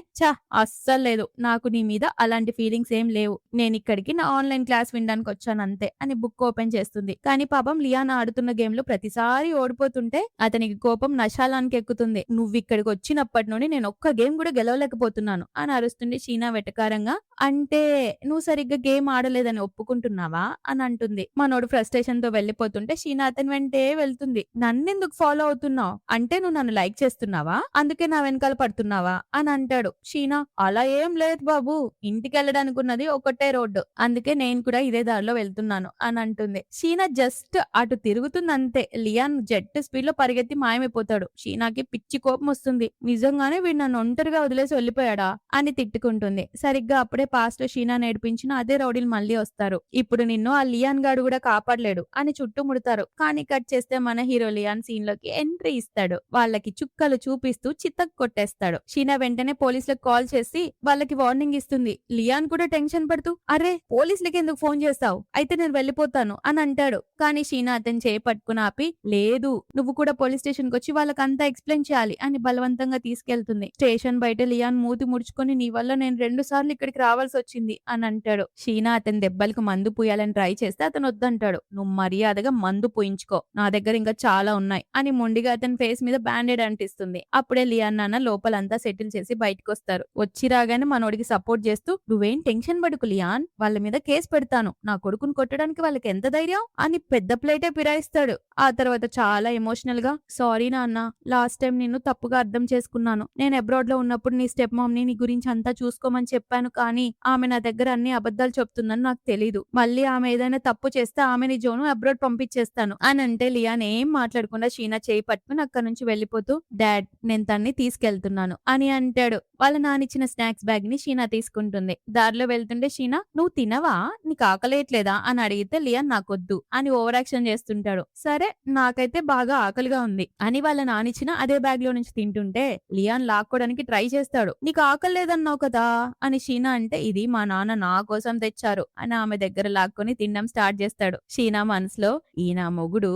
అస్సలు లేదు, నాకు నీ మీద అలాంటి ఫీలింగ్స్ ఏం లేవు, నేను ఇక్కడికి నా ఆన్లైన్ క్లాస్ వినడానికి వచ్చాను అంతే అని బుక్ ఓపెన్ చేస్తుంది. కానీ పాపం లియాన్ ఆడుతున్న గేమ్ లో ప్రతిసారి ఓడిపోతుంటే అతనికి కోపం నశాలానికి ఎక్కుతుంది. నువ్వు ఇక్కడికి వచ్చినప్పటి నుండి నేను ఒక్క గేమ్ కూడా గెలవలేకపోతున్నాను అని అరుస్తుంది షీనా వెటకారంగా. అంటే నువ్వు సరిగ్గా గేమ్ ఆడలేదని ఒప్పుకుంటున్నావా అని అంటుంది. మనోడు ఫ్రస్ట్రేషన్ తో వెళ్లిపోతుంటే షీనా అతని వెంటే వెళ్తుంది. నన్నెందుకు ఫాలో అవుతున్నావు? అంటే నువ్వు నన్ను లైక్ చేస్తున్నావా, అందుకే నా వెనకాల పడుతున్నావా అని అంటాడు. షీనా అలా ఏం లేదు బాబు, ఇంటికి వెళ్ళడానికి ఉన్నది ఒకటే రోడ్డు, అందుకే నేను కూడా ఇదే దారిలో వెళ్తున్నాను అని అంటుంది. షీనా జస్ట్ అటు తిరుగుతుందంతే. లియాన్ జెట్ స్పీడ్ లో పరిగెత్తి మాయమైపోతాడు. షీనాకి పిచ్చి కోపం వస్తుంది. నిజంగానే వీడు నన్ను ఒంటరిగా వదిలేసి వెళ్ళిపోయాడా అని తిట్టుకుంటుంది. సరిగ్గా అప్పుడే పాస్ట్ లో షీనా నేర్పించిన అదే రౌడీలు మళ్ళీ వస్తారు. ఇప్పుడు నిన్ను ఆ లియాన్ గాడు కూడా కాపాడలేడు అని చుట్టుముడతారు. కానీ కట్ చేస్తే మన హీరో లియాన్ సీన్ లోకి ఎంట్రీ ఇస్తాడు. వాళ్ళకి చుక్కలు చూపిస్తూ చితక్ కొట్టేస్తాడు. షీనా వెంటనే పోలీసులకు కాల్ చేసి వాళ్ళకి వార్నింగ్ ఇస్తుంది. లియాన్ కూడా టెన్షన్ పడుతూ అరే పోలీసులకి ఎందుకు ఫోన్ చేస్తావు, అయితే నేను వెళ్ళిపోతాను అని అంటాడు. కానీ షీనా అతని చేయి పట్టుకుని ఆపి లేదు, నువ్వు కూడా పోలీస్ స్టేషన్ కి వచ్చి వాళ్ళకంతా ఎక్స్ప్లెయిన్ చేయాలి అని బలవంతంగా తీసుకెళ్తుంది. స్టేషన్ బయట లియాన్ మూతి ముడుచుకొని నీ వల్ల నేను 2 సార్లు ఇక్కడికి రావాల్సి వచ్చింది అని అంటాడు. షీనా అతని దెబ్బలకు మందు పూయాలని ట్రై చేస్తే అతను వద్దంటాడు. నువ్వు మర్యాదగా మందు పూయించుకో, నా దగ్గర ఇంకా చాలా ఉన్నాయి అని మొండిగా అతని ఫేస్ మీద బ్యాండేడ్ అంటిస్తుంది. అప్పుడే లియాన్ నాన్న లోపలంతా సెటిల్ చేసి బయటకు వస్తారు. వచ్చి రాగానే మనోడికి సపోర్ట్ చేస్తూ నువ్వేం టెన్షన్ పడుకు లియాన్, వాళ్ళ మీద కేసు పెడతాను, నా కొడుకుని కొట్టడానికి వాళ్ళకి ఎంత ధైర్యం అని పెద్ద ప్లేటే ఫిరాయిస్తాడు. ఆ తర్వాత చాలా ఎమోషనల్ గా సారీ నాన్న, లాస్ట్ టైం నిన్ను తప్పుగా అర్థం చేసుకున్నాను, నేను అబ్రాడ్ లో ఉన్నప్పుడు నీ స్టెప్ మామ్ ని నీ గురించి అంతా చూసుకోమని చెప్పాను, కానీ ఆమె నా దగ్గర అన్ని అబద్ధాలు చెప్తుందని నాకు తెలీదు, మళ్ళీ ఆమె ఏదైనా తప్పు చేస్తే ఆమెని జోను అబ్రాడ్ పంపించేస్తాను అని అంటే లియాన్ ఏం మాట్లాడకుండా షీనా చేయి పట్టుకుని అక్కడి నుంచి వెళ్లిపోతూ డాడ్ నేను తన్ని తీసుకెళ్తున్నాను అని అంటాడు. వాళ్ళ నానిచ్చిన స్నాక్స్ బ్యాగ్ ని షీనా తీసుకుంటుంది. దారిలో వెళ్తుంటే షీనా నువ్వు తినవా, నీకు ఆకలేయట్లేదా అని అడిగితే లియాన్ నాకొద్దు అని ఓవర్ యాక్షన్ చేస్తుంటాడు. సరే నాకైతే బాగా ఆకలిగా ఉంది అని వాళ్ళ నానిచ్చిన అదే బ్యాగ్ లో నుంచి తింటుంటే లియాన్ లాక్కోడానికి ట్రై చేస్తాడు. నీకు ఆకలి లేదన్నావు కదా అని షీనా అంటే ఇది మా నాన్న నా కోసం తెచ్చారు అని ఆమె దగ్గర లాక్కొని తినడం స్టార్ట్ చేస్తాడు. షీనా మనసులో ఈయన మొగుడు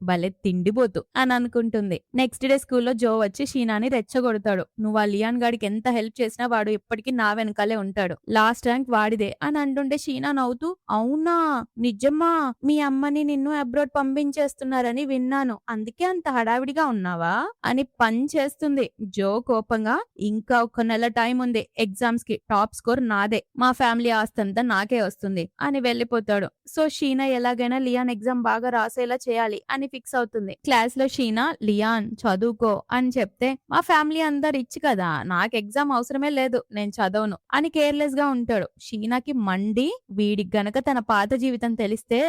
భలే తిండిపోతు అని అనుకుంటుంది. నెక్స్ట్ డే స్కూల్లో జో వచ్చి షీనాని రెచ్చగొడతాడు. నువ్వు ఆ లియాన్ గాడికి ఎంత హెల్ప్ చేసినా వాడు ఎప్పటికీ నా వెనకాలే ఉంటాడు, లాస్ట్ ర్యాంక్ వాడిదే అని అంటుంటే షీనా నవ్వుతూ అవునా నిజమా, మీ అమ్మని నిన్ను అబ్రాడ్ పంపించేస్తున్నారని విన్నాను, అందుకే అంత హడావిడిగా ఉన్నావా అని పని చేస్తుంది. జో కోపంగా ఇంకా 1 నెల టైం ఉంది ఎగ్జామ్స్ కి, టాప్ స్కోర్ నాదే, మా ఫ్యామిలీ ఆస్తంతా నాకే వస్తుంది అని వెళ్ళిపోతాడు. సో షీనా ఎలాగైనా లియాన్ ఎగ్జామ్ బాగా రాసేలా చేయాలి అని ఫిక్స్ అవుతుంది. క్లాస్ లో షీనా లియాన్ చదువుకో అని చెప్తే మా ఫ్యామిలీ అంతా రిచ్ కదా, నాకు ఎగ్జామ్ అవసరమే లేదు, నేను చదవను అని కేర్లెస్ గా ఉంటాడు. షీనాకి మండి వీడికి గనక తన పాత జీవితం తెలిస్తే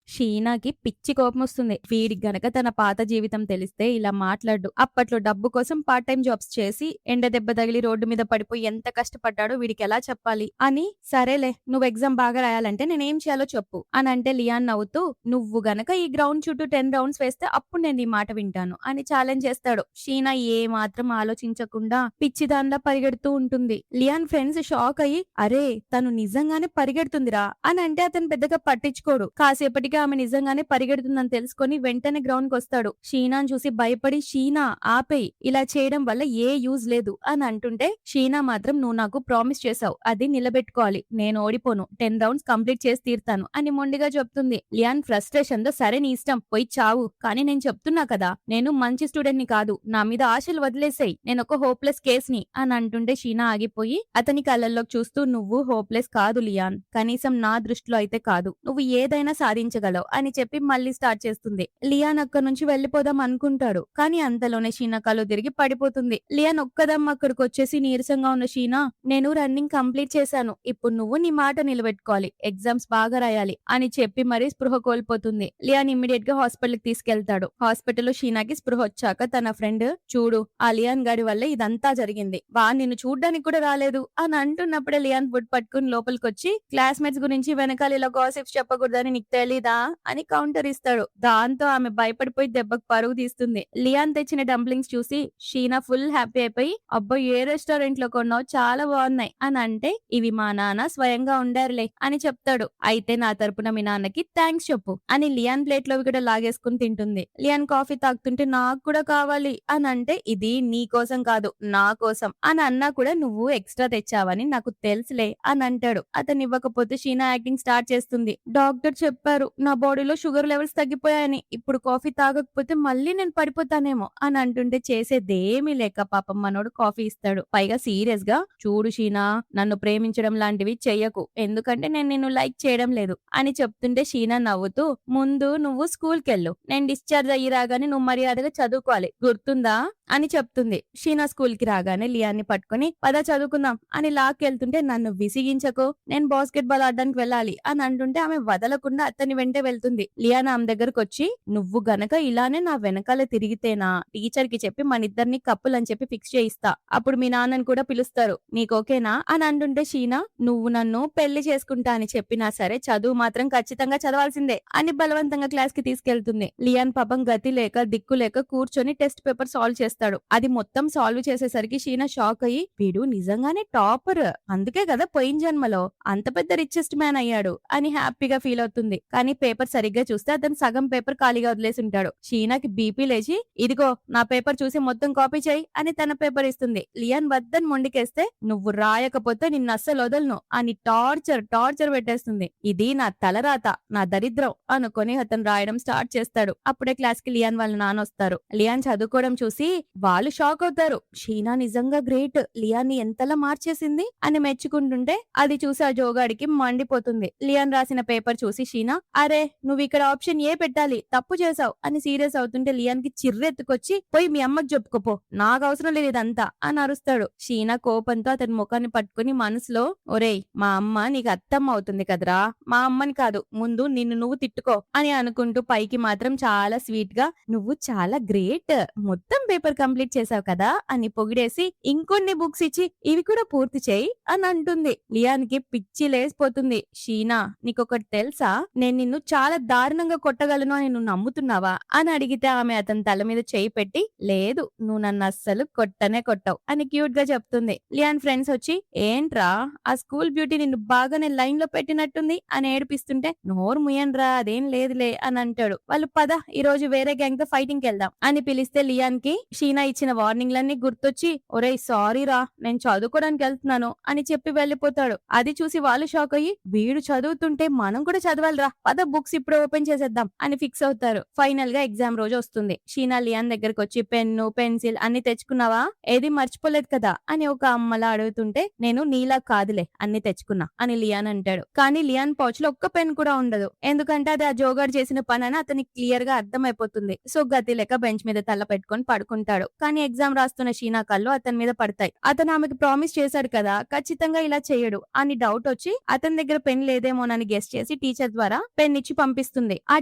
షీనాకి పిచ్చి కోపం వస్తుంది. వీడికి గనక తన పాత జీవితం తెలిస్తే ఇలా మాట్లాడు. అప్పట్లో డబ్బు కోసం పార్ట్ టైం జాబ్స్ చేసి ఎండ దెబ్బ తగిలి రోడ్డు మీద పడిపోయి ఎంత కష్టపడ్డాడో వీడికి ఎలా చెప్పాలి అని సరేలే నువ్వు ఎగ్జామ్ బాగా రాయాలంటే నేనేం చేయాలో చెప్పు అని అంటే లియాన్ నవ్వుతూ నువ్వు గనక ఈ గ్రౌండ్ చుట్టూ 10 రౌండ్స్ వేస్తే అప్పుడు నేను నీ మాట వింటాను అని ఛాలెంజ్ చేస్తాడు. షీనా ఏ మాత్రం ఆలోచించకుండా పిచ్చిదాన్లా పరిగెడుతూ ఉంటుంది. లియాన్ ఫ్రెండ్స్ షాక్ అయ్యి అరే తను నిజంగానే పరిగెడుతుందిరా అని అంటే అతను పెద్దగా పట్టించుకోడు. కాసేపటికి ఆమె నిజంగానే పరిగెడుతుందని తెలుసుకొని వెంటనే గ్రౌండ్ కి వస్తాడు. షీనాను చూసి భయపడి షీనా ఆపేయి, ఇలా చేయడం వల్ల ఏ యూజ్ లేదు అని అంటుంటే షీనా మాత్రం నువ్వు నాకు ప్రామిస్ చేసావు, అది నిలబెట్టుకోవాలి, నేను ఓడిపోను, 10 రౌండ్స్ కంప్లీట్ చేసి తీరుతాను అని మొండిగా చెప్తుంది. లియాన్ ఫ్రస్ట్రేషన్ తో సరే నీ ఇష్టం పోయి చావు, కానీ నేను చెప్తున్నా కదా నేను మంచి స్టూడెంట్ ని కాదు, నా మీద ఆశలు వదిలేసాయి, నేను ఒక హోప్లెస్ కేస్ ని అని అంటుంటే షీనా ఆగిపోయి అతని కళ్ళల్లోకి చూస్తూ నువ్వు హోప్లెస్ కాదు లియాన్, కనీసం నా దృష్టిలో అయితే కాదు, నువ్వు ఏదైనా సాధించగలవు అని చెప్పి మళ్ళీ స్టార్ట్ చేస్తుంది. లియాన్ అక్కడి నుంచి వెళ్లిపోదాం అనుకుంటాడు, కానీ అంతలోనే షీనా కళ్ళు తిరిగి పడిపోతుంది. లియాన్ ఒక్కదమ్మ అక్కడికి వచ్చేసి నీరసంగా ఉన్న షీనా నేను రన్నింగ్ కంప్లీట్ చేశాను, ఇప్పుడు నువ్వు నీ మాట నిలబెట్టుకోవాలి, ఎగ్జామ్స్ బాగా రాయాలి అని చెప్పి మరీ స్పృహ కోల్పోతుంది. లియాన్ ఇమ్మీడియట్ గా హాస్పిటల్ కి తీసుకెళ్తాడు. హాస్పిటల్ లో షీనాకి స్పృహ వచ్చాక తన ఫ్రెండ్ చూడు ఆ లియాన్ గాడి వల్ల ఇదంతా జరిగింది, నిన్ను చూడ్డానికి కూడా రాలేదు అని అంటున్నప్పుడే లియాన్ ఫుడ్ పట్టుకుని లోపలికి వచ్చి క్లాస్మేట్స్ గురించి వెనకాల ఇలా గాసిప్స్ చెప్పకూడదని నీకు తెలీదా తింటా అని కౌంటర్ ఇస్తాడు. దాంతో ఆమె భయపడిపోయి దెబ్బకు పరుగు తీస్తుంది. లియాన్ తెచ్చిన డంప్లింగ్స్ చూసి షీనా ఫుల్ హ్యాపీ అయిపోయి, అబ్బో ఏ రెస్టారెంట్ లో కొన్నావు, చాలా బాగున్నాయి అని అంటే, ఇవి మా నాన్న స్వయంగా ఉండారులే అని చెప్తాడు. అయితే నా తరపున మీ నాన్నకి థ్యాంక్స్ చెప్పు అని లియాన్ ప్లేట్ లో కూడా లాగేసుకుని తింటుంది. లియాన్ కాఫీ తాగుతుంటే నాకు కూడా కావాలి అని అంటే, ఇది నీ కోసం కాదు నా కోసం అని అన్నా కూడా నువ్వు ఎక్స్ట్రా తెచ్చావని నాకు తెలుసులే అని అంటాడు. అతను ఇవ్వకపోతే షీనా యాక్టింగ్ స్టార్ట్ చేస్తుంది. డాక్టర్ చెప్పారు నా బాడీలో షుగర్ లెవెల్స్ తగ్గిపోయాయని, ఇప్పుడు కాఫీ తాగకపోతే మళ్ళీ నేను పడిపోతానేమో అని అంటుంటే చేసేదేమీ లేక పాపం మనోడు కాఫీ ఇస్తాడు. పైగా సీరియస్ గా, చూడు షీనా, నన్ను ప్రేమించడం లాంటివి చెయ్యకు, ఎందుకంటే నేను నిన్ను లైక్ చేయడం లేదు అని చెప్తుంటే షీనా నవ్వుతూ, ముందు నువ్వు స్కూల్ కెళ్ళు, నేను డిశ్చార్జ్ అయ్యి రాగానే నువ్వు మర్యాదగా చదువుకోవాలి, గుర్తుందా అని చెప్తుంది. షీనా స్కూల్ కి రాగానే లియాన్ని పట్టుకుని పద చదువుకుందాం అని లాక్కెళ్తుంటే, నన్ను విసిగించకు, నేను బాస్కెట్ బాల్ ఆడడానికి వెళ్ళాలి అని అంటుంటే ఆమె వదలకుండా అతని వెంటే వెళ్తుంది. లియాన్ ఆమె దగ్గరకు వచ్చి, నువ్వు గనక ఇలానే నా వెనకాల తిరిగితేనా టీచర్ కి చెప్పి మన ఇద్దరిని కప్పులు అని చెప్పి ఫిక్స్ చేయిస్తా, అప్పుడు మీ నాన్నని కూడా పిలుస్తారు, నీకోకేనా అని అంటుంటే షీనా, నువ్వు నన్ను పెళ్లి చేసుకుంటా అని చెప్పినా సరే చదువు మాత్రం ఖచ్చితంగా చదవాల్సిందే అని బలవంతంగా క్లాస్ కి తీసుకెళ్తుంది. లియాన్ పాపం గతి లేక దిక్కు లేక కూర్చొని టెస్ట్ పేపర్ సాల్వ్ చేస్తాడు. అది మొత్తం సాల్వ్ చేసేసరికి షీనా షాక్ అయ్యి, వీడు నిజంగానే టాపర్, అందుకే కదా పోయిన జన్మలో అంత పెద్ద రిచెస్ట్ మ్యాన్ అయ్యాడు అని హ్యాపీగా ఫీల్ అవుతుంది. కానీ పేపర్ సరిగ్గా చూస్తే అతను సగం పేపర్ ఖాళీగా వదిలేసి ఉంటాడు. షీనాకి బీపీ లేచి, ఇదిగో నా పేపర్ చూసి మొత్తం కాపీ చేయి అని తన పేపర్ ఇస్తుంది. లియాన్ వద్దని మొండికేస్తే, నువ్వు రాయకపోతే నిన్ను అస్సలు వదలను అని టార్చర్ పెట్టేస్తుంది. ఇది నా తలరాత, నా దరిద్రం అనుకొని అతను రాయడం స్టార్ట్ చేస్తాడు. అప్పుడే క్లాస్ కి లియాన్ వాళ్ళ నాన్న వస్తారు. లియాన్ చదువుకోవడం చూసి వాళ్ళు షాక్ అవుతారు. షీనా నిజంగా గ్రేట్, లియాన్ ని ఎంతలా మార్చేసింది అని మెచ్చుకుంటుంటే అది చూసి ఆ జోగాడికి మండిపోతుంది. లియాన్ రాసిన పేపర్ చూసి షీనా, అరే నువ్వు ఇక్కడ ఆప్షన్ ఏ పెట్టాలి, తప్పు చేసావు అని సీరియస్ అవుతుంటే లియాన్ కి చిర్రెత్తుకొచ్చి, పోయి మీ అమ్మకి చెప్పుకోపో, నాకు అవసరం లేదు ఇదంతా అని అరుస్తాడు. షీనా కోపంతో అతని ముఖాన్ని పట్టుకుని మనసులో, ఒరేయ్ మా అమ్మ నీకు అత్తమ్మ అవుతుంది కదరా, మా అమ్మని కాదు, ముందు నిన్ను నువ్వు తిట్టుకో అని అనుకుంటూ పైకి మాత్రం చాలా స్వీట్ గా, నువ్వు చాలా గ్రేట్, మొత్తం పేపర్ కంప్లీట్ చేసావు కదా అని పొగిడేసి ఇంకొన్ని బుక్స్ ఇచ్చి ఇవి కూడా పూర్తి చేయి అని అంటుంది. లియాన్ కి పిచ్చి లేసిపోతుంది. షీనా, నీకొకటి తెలుసా, నేను నిన్ను చాలా దారుణంగా కొట్టగలను అని నువ్వు నమ్ముతున్నావా అని అడిగితే ఆమె అతని తల మీద చేయి పెట్టి, లేదు నువ్వు నన్ను అస్సలు కొట్టనే కొట్టావు అని క్యూట్ గా చెప్తుంది. లియాన్ ఫ్రెండ్స్ వచ్చి, ఏంట్రా ఆ స్కూల్ బ్యూటీ నిన్ను బాగానే లైన్ లో పెట్టినట్టుంది అని ఏడిపిస్తుంటే, నోరు ముయ్యన్రా అదేం లేదులే అని అంటాడు. వాళ్ళు పద ఈ రోజు వేరే గ్యాంగ్ తో ఫైటింగ్ వెళ్దాం అని పిలిస్తే లియాన్ కి షీనా ఇచ్చిన వార్నింగ్ లన్నీ గుర్తొచ్చి, ఒరేయ్ సారీ రా నేను చదువుకోవడానికి వెళ్తున్నాను అని చెప్పి వెళ్లిపోతాడు. అది చూసి వాళ్ళు షాక్ అయ్యి, వీడు చదువుతుంటే మనం కూడా చదవాలిరా, పద బుక్స్ ఇప్పుడు ఓపెన్ చేసేద్దాం అని ఫిక్స్ అవుతారు. ఫైనల్ గా ఎగ్జామ్ రోజు వస్తుంది. షీనా లియాన్ దగ్గరకు వచ్చి, పెన్ను పెన్సిల్ అన్ని తెచ్చుకున్నావా, ఏది మర్చిపోలేదు కదా అని ఒక అమ్మలా అడుగుతుంటే, నేను నీలా కాదులే అన్ని తెచ్చుకున్నా అని లియాన్ అంటాడు. కానీ లియాన్ పౌచ్ లో ఒక్క పెన్ కూడా ఉండదు. ఎందుకంటే అది ఆ జోగాడు చేసిన పని అని అతనికి క్లియర్ గా అర్థమైపోతుంది. సో గతి లెక్క బెంచ్ మీద తల పెట్టుకొని పడుకుంటాడు. కానీ ఎగ్జామ్ రాస్తున్న షీనా కళ్ళు అతని మీద పడతాయి. అతను ఆమెకు ప్రామిస్ చేశాడు కదా ఖచ్చితంగా ఇలా చేయడు అని డౌట్ వచ్చి అతని దగ్గర పెన్ లేదేమోనని గెస్ చేసి టీచర్ ద్వారా పెన్ ఇచ్చి పంపిస్తుంది. ఆ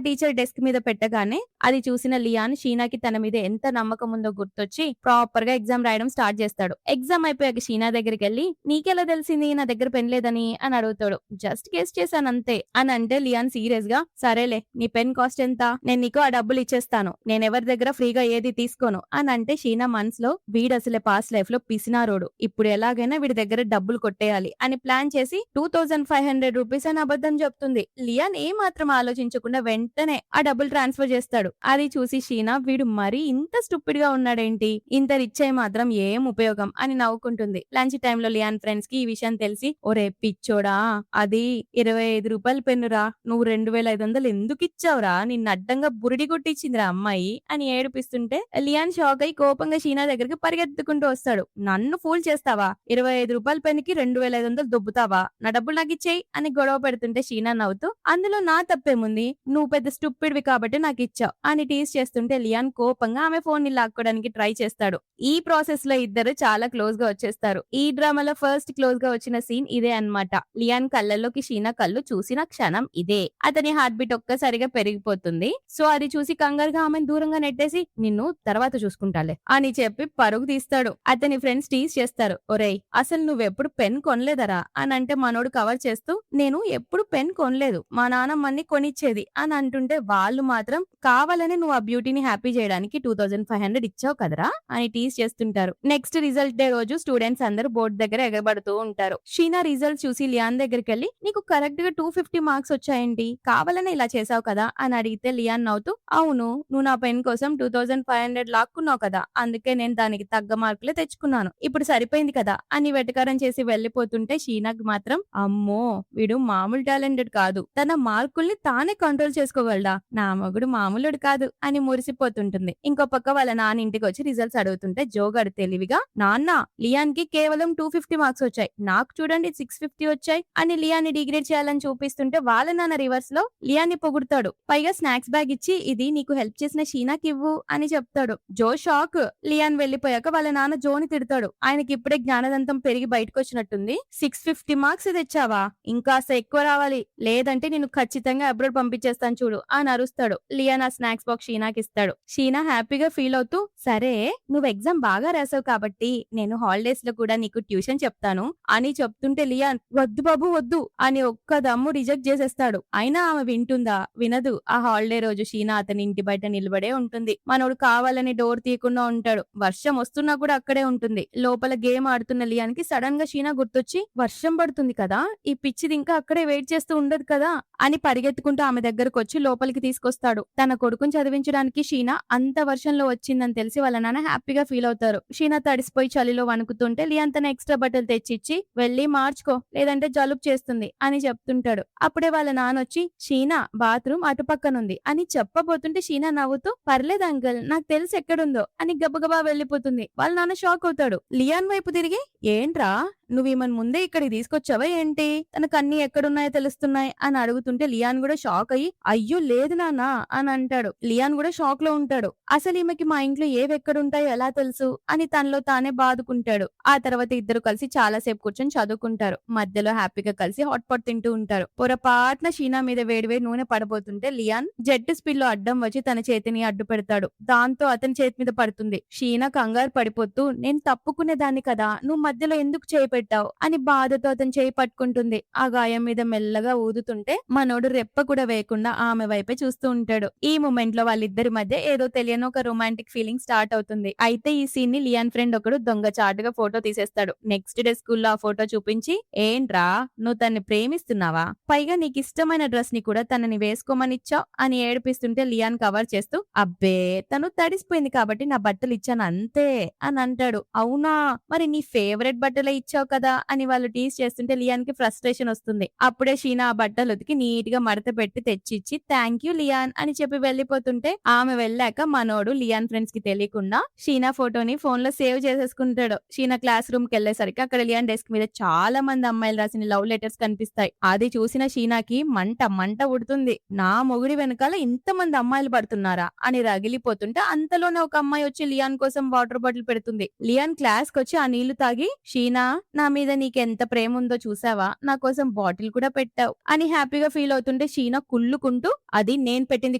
టీచర్ డెస్క్ మీద పెట్టగానే అది చూసిన లియాన్ షీనాకి తన మీద ఎంత నమ్మకం ఉందో గుర్తొచ్చి ప్రాపర్ గా ఎగ్జామ్ రాయడం స్టార్ట్ చేస్తాడు. ఎగ్జామ్ అయిపోయాక షీనా దగ్గరికి వెళ్ళి, నీకెలా తెలిసింది నా దగ్గర పెన్ లేదని అని అడుగుతాడు. జస్ట్ గెస్ చేశాను అంతే అని అంటే లియాన్ సీరియస్ గా, సరేలే నీ పెన్ కాస్ట్ ఎంత, నేను నీకు ఆ డబ్బులు ఇచ్చేస్తాను, నేను ఎవరి దగ్గర ఫ్రీగా ఏది తీసుకోను అని అంటే షీనా మనసులో, వీడు అసలే పాస్ట్ లైఫ్ లో పిసినారోడు, ఇప్పుడు ఎలాగైనా వీడి దగ్గర డబ్బులు కొట్టేయాలి అని ప్లాన్ చేసి 2500 రూపీస్ అని అబద్ధం చెప్తుంది. లియాన్ ఏ మాత్రం ఆలోచించకుండా వెంటనే ఆ డబ్బులు ట్రాన్స్ఫర్ చేస్తాడు. అది చూసి షీనా, వీడు మరీ ఇంత స్టూపిడ్ గా ఉన్నాడేంటి, ఇంత రిచ్ అయి మాత్రం ఏం ఉపయోగం అని నవ్వుకుంటుంది. లంచ్ టైమ్ లో లియాన్ ఫ్రెండ్స్ కి ఈ విషయం తెలిసి, ఒరే పిచ్చోడా, అది 25 రూపాయల పెన్నురా, నువ్వు 2500 ఎందుకు ఇచ్చావురా, నిన్ను అడ్డంగా బురిడి కొట్టించిందిరా అమ్మాయి అని ఏడిపిస్తుంటే లియాన్ షాక్ అయి కోపంగా షీనా దగ్గరికి పరిగెత్తుకుంటూ వస్తాడు. నన్ను ఫూల్ చేస్తావా, 25 రూపాయల పెన్నుకి 2500 దొబ్బుతావా, నా డబ్బులు నాకు ఇచ్చేయి అని గొడవ పెడుతుంటే షీనా నవ్వుతూ, అందులో నా తప్పేముంది, నువ్వు పెద్ద స్టూపిడ్వి కాబట్టి నాకు ఇచ్చావు అని టీస్ చేస్తుంటే లియాన్ కోపంగా ఆమె ఫోన్ ని లాక్కోవడానికి ట్రై చేస్తాడు. ఈ ప్రాసెస్ లో ఇద్దరు చాలా క్లోజ్ గా వచ్చేస్తారు. ఈ డ్రామాలో ఫస్ట్ క్లోజ్ గా వచ్చిన సీన్ ఇదే అన్నమాట. లియాన్ కళ్ళల్లోకి షీనా కళ్ళు చూసిన క్షణం ఇదే. అతని హార్ట్ బీట్ ఒక్కసారిగా పెరిగిపోతుంది. సో అది చూసి కంగారుగా ఆమెను దూరంగా నెట్టేసి, నిన్ను తర్వాత చూసుకుంటాలే అని చెప్పి పరుగు తీస్తాడు. అతని ఫ్రెండ్స్ టీస్ చేస్తారు, ఒరేయ్ అసలు నువ్వెప్పుడు పెన్ కొనలేదరా అని అంటే మనోడు కవర్ చేస్తూ, నేను ఎప్పుడు పెన్ కొనలేదు, మా నాన్నమ్మని అని కొనిచ్చేది అని అంటుంటే వాళ్ళు మాత్రం కావాలని నువ్వు ఆ బ్యూటీని హ్యాపీ చేయడానికి 2500 ఇచ్చావు కదరా అని టీజ్ చేస్తుంటారు. నెక్స్ట్ రిజల్ట్ డే రోజు స్టూడెంట్స్ అందరూ బోర్డు దగ్గర ఎగబడుతూ ఉంటారు. షీనా రిజల్ట్ చూసి లియాన్ దగ్గరికి వెళ్ళి నీకు కరెక్ట్ గా 250 మార్క్స్ వచ్చాయేంటి, కావాలనే ఇలా చేసావు కదా అని అడిగితే లియాన్ నవ్వుతూ అవును, నువ్వు నా పెన్ కోసం 2500 లాక్కున్నావు కదా, అందుకే నేను దానికి తగ్గ మార్కులే తెచ్చుకున్నాను, ఇప్పుడు సరిపోయింది కదా అని వెటకారం చేసి వెళ్లిపోతుంటే షీనాకి మాత్రం అమ్మో వీడు మామూలు టాలెంటెడ్ కాదు, తన మార్కుల్ని తానే కంట్రోల్ చేసుకోగలడా, నా మగుడు మామూలుడు కాదు అని మురిసిపోతుంటుంది. ఇంకో పక్క వాళ్ళ నాన్న ఇంటికి వచ్చి రిజల్ట్స్ అడుగుతుంటే జోగాడు తెలివిగా నాన్న లియాన్ కి కేవలం 250 మార్క్స్ వచ్చాయి, నాకు చూడండి 650 వచ్చాయి అని లియాన్ ని డిగ్రేడ్ చేయాలని చూపిస్తుంటే వాళ్ళ నాన్న రివర్స్ లో లియాన్ ని పొగుడుతాడు. పైగా స్నాక్స్ బ్యాగ్ ఇచ్చి ఇది నీకు హెల్ప్ చేసిన షీనాకి ఇవ్వు అని చెప్తాడు. జో షాక్. లియాన్ వెళ్లిపోయాక వాళ్ళ నాన్న జోని తిడతాడు. ఆయనకి ఇప్పుడే జ్ఞానదంతం పెరిగి బయటకు వచ్చినట్టుంది. 650 మార్క్స్ తెచ్చావా, ఇంకాస్త ఎక్కువ రావాలి, లేదంటే నేను ఖచ్చితంగా అబ్రాడ్ పంపించేస్తాను చూడు అని అరుస్తాడు. లియాన్ ఆ స్నాక్స్ బాక్స్ షీనాకి ఇస్తాడు. షీనా హ్యాపీగా ఫీల్ అవుతూ సరే నువ్వు ఎగ్జామ్ బాగా రాసావు కాబట్టి నేను హాలిడేస్ లో కూడా నీకు ట్యూషన్ చెప్తాను అని చెప్తుంటే లియాన్ వద్దు బాబు వద్దు అని ఒక్క దమ్ము రిజెక్ట్ చేసేస్తాడు. అయినా ఆమె వింటుందా, వినదు. ఆ హాలిడే రోజు షీనా అతని ఇంటి బయట నిలబడే ఉంటుంది. మనోడు కావాలని డోర్ తీయకుండా ఉంటాడు. వర్షం వస్తున్నా కూడా అక్కడే ఉంటుంది. లోపల గేమ్ ఆడుతున్న లియాన్ కి సడన్ గా షీనా గుర్తొచ్చి వర్షం పడుతుంది కదా, ఈ పిచ్చిది ఇంకా అక్కడే వెయిట్ చేస్తూ ఉండదు కదా అని పరిగెత్తుకుంటూ ఆమె దగ్గరకు వచ్చి లోపలికి తీసుకొస్తాడు. తన కొడుకుని చదివించడానికి షీనా అంత వర్షంలో వచ్చిందని తెలిసి వాళ్ళ నాన్న హ్యాపీగా ఫీల్ అవుతారు. షీనా తడిసిపోయి చలిలో వణుకుతుంటే లియాన్ తన ఎక్స్ట్రా బట్టలు తెచ్చిచ్చి వెళ్ళి మార్చుకో లేదంటే జలుబు చేస్తుంది అని చెప్తుంటాడు. అప్పుడే వాళ్ళ నాన్న వచ్చి షీనా బాత్రూమ్ అటుపక్కనుంది అని చెప్పబోతుంటే షీనా నవ్వుతూ పర్లేదు అంకల్ నాకు తెలిసి ఎక్కడుందో అని గబగబా వెళ్లిపోతుంది. వాళ్ళ నాన్న షాక్ అవుతాడు. లియాన్ వైపు తిరిగి ఏంట్రా నువ్వు ఈమెను ముందే ఇక్కడికి తీసుకొచ్చావా ఏంటి, తనకు అన్ని ఎక్కడున్నాయో తెలుస్తున్నాయి అని అడుగుతుంటే లియాన్ కూడా షాక్ అయ్యి అయ్యో లేదు నాన్న అని అంటాడు. లియాన్ కూడా షాక్ లో ఉంటాడు. అసలు ఈమెకి మా ఇంట్లో ఏవెక్కడుంటాయో ఎలా తెలుసు అని తనలో తానే బాదుకుంటాడు. ఆ తర్వాత ఇద్దరు కలిసి చాలా సేపు కూర్చొని చదువుకుంటారు. మధ్యలో హ్యాపీగా కలిసి హాట్ పాట్ తింటూ ఉంటారు. పొరపాటున షీనా మీద వేడివేడి నూనె పడబోతుంటే లియాన్ జెట్ స్పీడ్ లో అడ్డం వచ్చి తన చేతిని అడ్డు పెడతాడు. దాంతో అతని చేతి మీద పడుతుంది. షీనా కంగారు పడిపోతూ నేను తప్పుకునేదాన్ని కదా, నువ్వు మధ్యలో ఎందుకు చేపెట్టావు అని బాధతో అతను చేయి పట్టుకుంటుంది. ఆ గాయం మీద మెల్లగా ఊదుతుంటే మనోడు రెప్ప కూడా వేయకుండా ఆమె వైపే చూస్తూ ఉంటాడు. ఈ మూమెంట్ లో వాళ్ళిద్దరి మధ్య ఏదో తెలియని ఒక రొమాంటిక్ ఫీలింగ్ స్టార్ట్ అవుతుంది. అయితే ఈ సీన్ ని లియాన్ ఫ్రెండ్ ఒకడు దొంగ చాటుగా ఫోటో తీసేస్తాడు. నెక్స్ట్ డే స్కూల్లో ఆ ఫోటో చూపించి ఏంట్రా నువ్వు తన్ని ప్రేమిస్తున్నావా, పైగా నీకు ఇష్టమైన డ్రెస్ ని కూడా తనని వేసుకోమనిచ్చావు అని ఏడిపిస్తుంటే లియాన్ కవర్ చేస్తూ అబ్బే తను తడిసిపోయింది కాబట్టి నా బట్టలు ఇచ్చాను అంతే అని అంటాడు. అవునా మరి నీ ఫేవరెట్ బట్టలే ఇచ్చావు కదా అని వాళ్ళు టీజ్ చేస్తుంటే లియాన్ కి ఫ్రస్ట్రేషన్ వస్తుంది. అప్పుడే షీనా ఆ బట్టలు ఉతికి నీట్ గా మడత పెట్టి తెచ్చిచ్చి థ్యాంక్ యూ లియాన్ అని చెప్పి వెళ్లిపోతుంటే ఆమె వెళ్ళాక మనోడు లియాన్ ఫ్రెండ్స్ కి తెలియకుండా షీనా ఫోటోని ఫోన్ లో సేవ్ చేసేసుకుంటాడు. షీనా క్లాస్ రూమ్ కి వెళ్లేసరికి అక్కడ లియాన్ డెస్క్ మీద చాలా మంది అమ్మాయిలు రాసిన లవ్ లెటర్స్ కనిపిస్తాయి. అది చూసిన షీనాకి మంట మంట ఉడుతుంది. నా మొగుడి వెనకాల ఇంతమంది అమ్మాయిలు పడుతున్నారా అని రగిలిపోతుంటే అంతలోనే ఒక అమ్మాయి వచ్చి లియాన్ కోసం వాటర్ బాటిల్ పెడుతుంది. లియాన్ క్లాస్ కి వచ్చి ఆ నీళ్లు తాగి షీనా నా మీద నీకెంత ప్రేమ ఉందో చూసావా, నా కోసం బాటిల్ కూడా పెట్టావు అని హ్యాపీగా ఫీల్ అవుతుంటే షీనా కుళ్ళుకుంటూ అది నేను పెట్టింది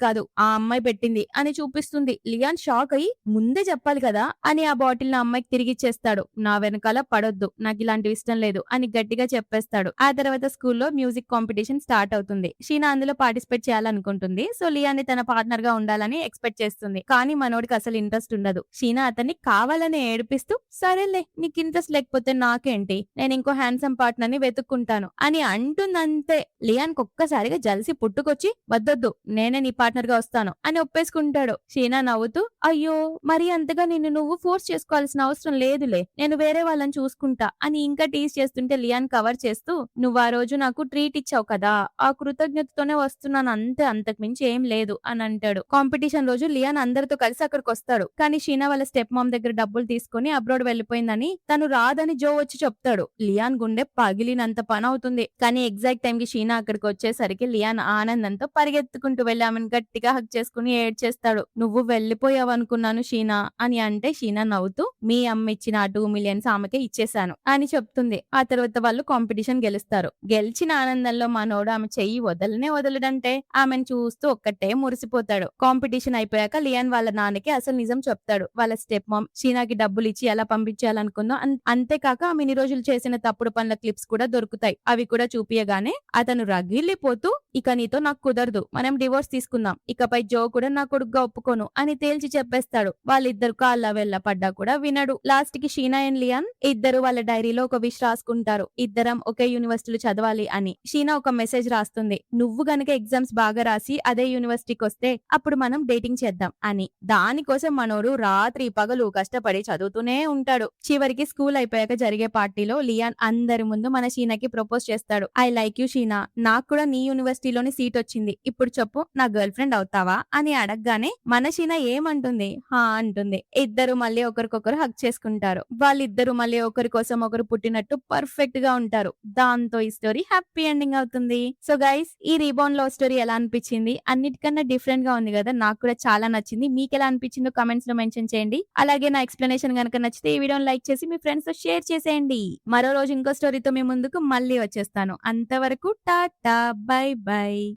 కాదు ఆ అమ్మాయి పెట్టింది అని చూపిస్తుంది. లియాన్ షాక్ అయ్యి ముందే చెప్పాలి కదా అని ఆ బాటిల్ నా అమ్మాయికి తిరిగిచ్చేస్తాడు. నా వెనకాల పడొద్దు, నాకు ఇలాంటివి ఇష్టం లేదు అని గట్టిగా చెప్పేస్తాడు. ఆ తర్వాత స్కూల్లో మ్యూజిక్ కాంపిటీషన్ స్టార్ట్ అవుతుంది. షీనా అందులో పార్టిసిపేట్ చేయాలనుకుంటుంది. సో లియాన్ ని తన పార్ట్నర్ గా ఉండాలని ఎక్స్పెక్ట్ చేస్తుంది. కానీ మనోడికి అసలు ఇంట్రెస్ట్ ఉండదు. షీనా అతన్ని కావాలని ఏడిపిస్తూ సరేలే నీకు ఇంట్రెస్ట్ లేకపోతే నాకేంటి, నేను ఇంకో హ్యాండ్సమ్ పార్ట్నర్ ని వెతుక్కుంటాను అని అంటుందంతే. లియాన్ ఒక్కసారిగా జలసి పుట్టుకొచ్చి వద్దొద్దు నేనే నీ పార్ట్నర్ గా వస్తాను అని ఒప్పేసుకుంటాడు. షీనా నవ్వుతూ అయ్యో మరి అంతగా నిన్ను నువ్వు ఫోర్స్ చేసుకోవాల్సిన అవసరం లేదులే, నేను వేరే వాళ్ళని చూసుకుంటా అని ఇంకా టీజ్ చేస్తుంటే లియాన్ కవర్ చేస్తూ నువ్వు ఆ రోజు నాకు ట్రీట్ ఇచ్చావు కదా, ఆ కృతజ్ఞతతోనే వస్తున్నాను అంతే, అంతకు మించి ఏం లేదు అని అంటాడు. కాంపిటీషన్ రోజు లియాన్ అందరితో కలిసి అక్కడికి వస్తాడు. కానీ షీనా వాళ్ళ స్టెప్ మామ్ దగ్గర డబ్బులు తీసుకుని అబ్రాడ్ వెళ్లిపోయిందని తను రాదని జో వచ్చి చెప్తాడు. లియాన్ గుండె పగిలినంత పని అవుతుంది. కానీ ఎగ్జాక్ట్ టైం కి షీనా అక్కడికి వచ్చేసరికి లియాన్ ఆనందంతో పరిగెత్తుకుంటూ వెళ్లి ఆమెను గట్టిగా హక్ చేసుకుని ఏడ్చేస్తాడు. నువ్వు వెళ్లిపోయావు అనుకున్నాను షీనా అని అంటే షీనా నవ్వుతూ మీ అమ్మ ఇచ్చిన ఆ 2 మిలియన్స్ ఆమెకే ఇచ్చేశాను అని చెప్తుంది. ఆ తర్వాత వాళ్ళు కాంపిటీషన్ గెలుస్తారు. గెలిచిన ఆనందంలో మనోడు ఆమె చెయ్యి వదలనే వదలడంటే ఆమెను చూస్తూ ఒక్కటే మురిసిపోతాడు. కాంపిటీషన్ అయిపోయాక లియాన్ వాళ్ళ నాన్నకి అసలు నిజం చెప్తాడు. వాళ్ళ స్టెప్ మామ్ షీనాకి డబ్బులు ఇచ్చి ఎలా పంపించాలనుకుందో అంతేకాక ఆమె ఇన్ని రోజులు చేసిన తప్పుడు పనుల క్లిప్స్ కూడా దొరుకుతాయి. అవి కూడా చూపియగానే అతను రగిలిపోతూ ఇక నీతో నాకు కుదరదు, మనం డివోర్స్ తీసుకుందాం, ఇకపై జో కూడా నా కొడుకుగా ఒప్పుకోను అని తేల్చి చెప్పేస్తాడు. వాళ్ళిద్దరు కాళ్ళ వెళ్ళ పడ్డా కూడా వినడు. లాస్ట్ కి షీనా అండ్ లియాన్ ఇద్దరు వాళ్ళ డైరీలో ఒక విష్ రాసుకుంటారు, ఇద్దరం ఒకే యూనివర్సిటీలో చదవాలి అని. షీనా ఒక మెసేజ్ రాస్తుంది, నువ్వు గనక ఎగ్జామ్స్ బాగా రాసి అదే యూనివర్సిటీకి వస్తే అప్పుడు మనం డేటింగ్ చేద్దాం అని. దానికోసం మనోడు రాత్రి పగలు కష్టపడి చదువుతూనే ఉంటాడు. చివరికి స్కూల్ అయిపోయాక జరిగే పార్టీలో లియాన్ అందరి ముందు మన షీనాకి ప్రపోజ్ చేస్తాడు. ఐ లైక్ యూ షీనా, నాకు కూడా నీ యూనివర్సిటీలోని సీట్ వచ్చింది, ఇప్పుడు చెప్పు నా గర్ల్ ఫ్రెండ్ అవుతావా అని అడగగానే మన షీనా ఏమంటుంది, హా అంటుంది. ఇద్దరు మళ్ళీ ఒకరికొకరు హక్ చేసుకుంటారు. వాళ్ళిద్దరు మళ్ళీ ఒకరి కోసం ఒకరు పుట్టినట్టు పర్ఫెక్ట్ గా ఉంటారు. దాంతో ఈ స్టోరీ హ్యాపీ ఎండింగ్ అవుతుంది. సో గైస్, ఈ రీబౌండ్ లవ్ స్టోరీ ఎలా అనిపించింది? అన్నిటికన్నా డిఫరెంట్ గా ఉంది కదా, నాకు కూడా చాలా నచ్చింది. మీకు ఎలా అనిపించిందో కమెంట్స్ లో మెన్షన్ చేయండి. అలాగే నా ఎక్స్ప్లెనేషన్ గనక నచ్చితే ఈ వీడియోని లైక్ చేసి మీ ఫ్రెండ్స్ తో షేర్ చేసేయండి. మరో రోజు ఇంకో స్టోరీతో మీ ముందుకు మళ్ళీ వచ్చేస్తాను. అంతవరకు టాటా, బై బై.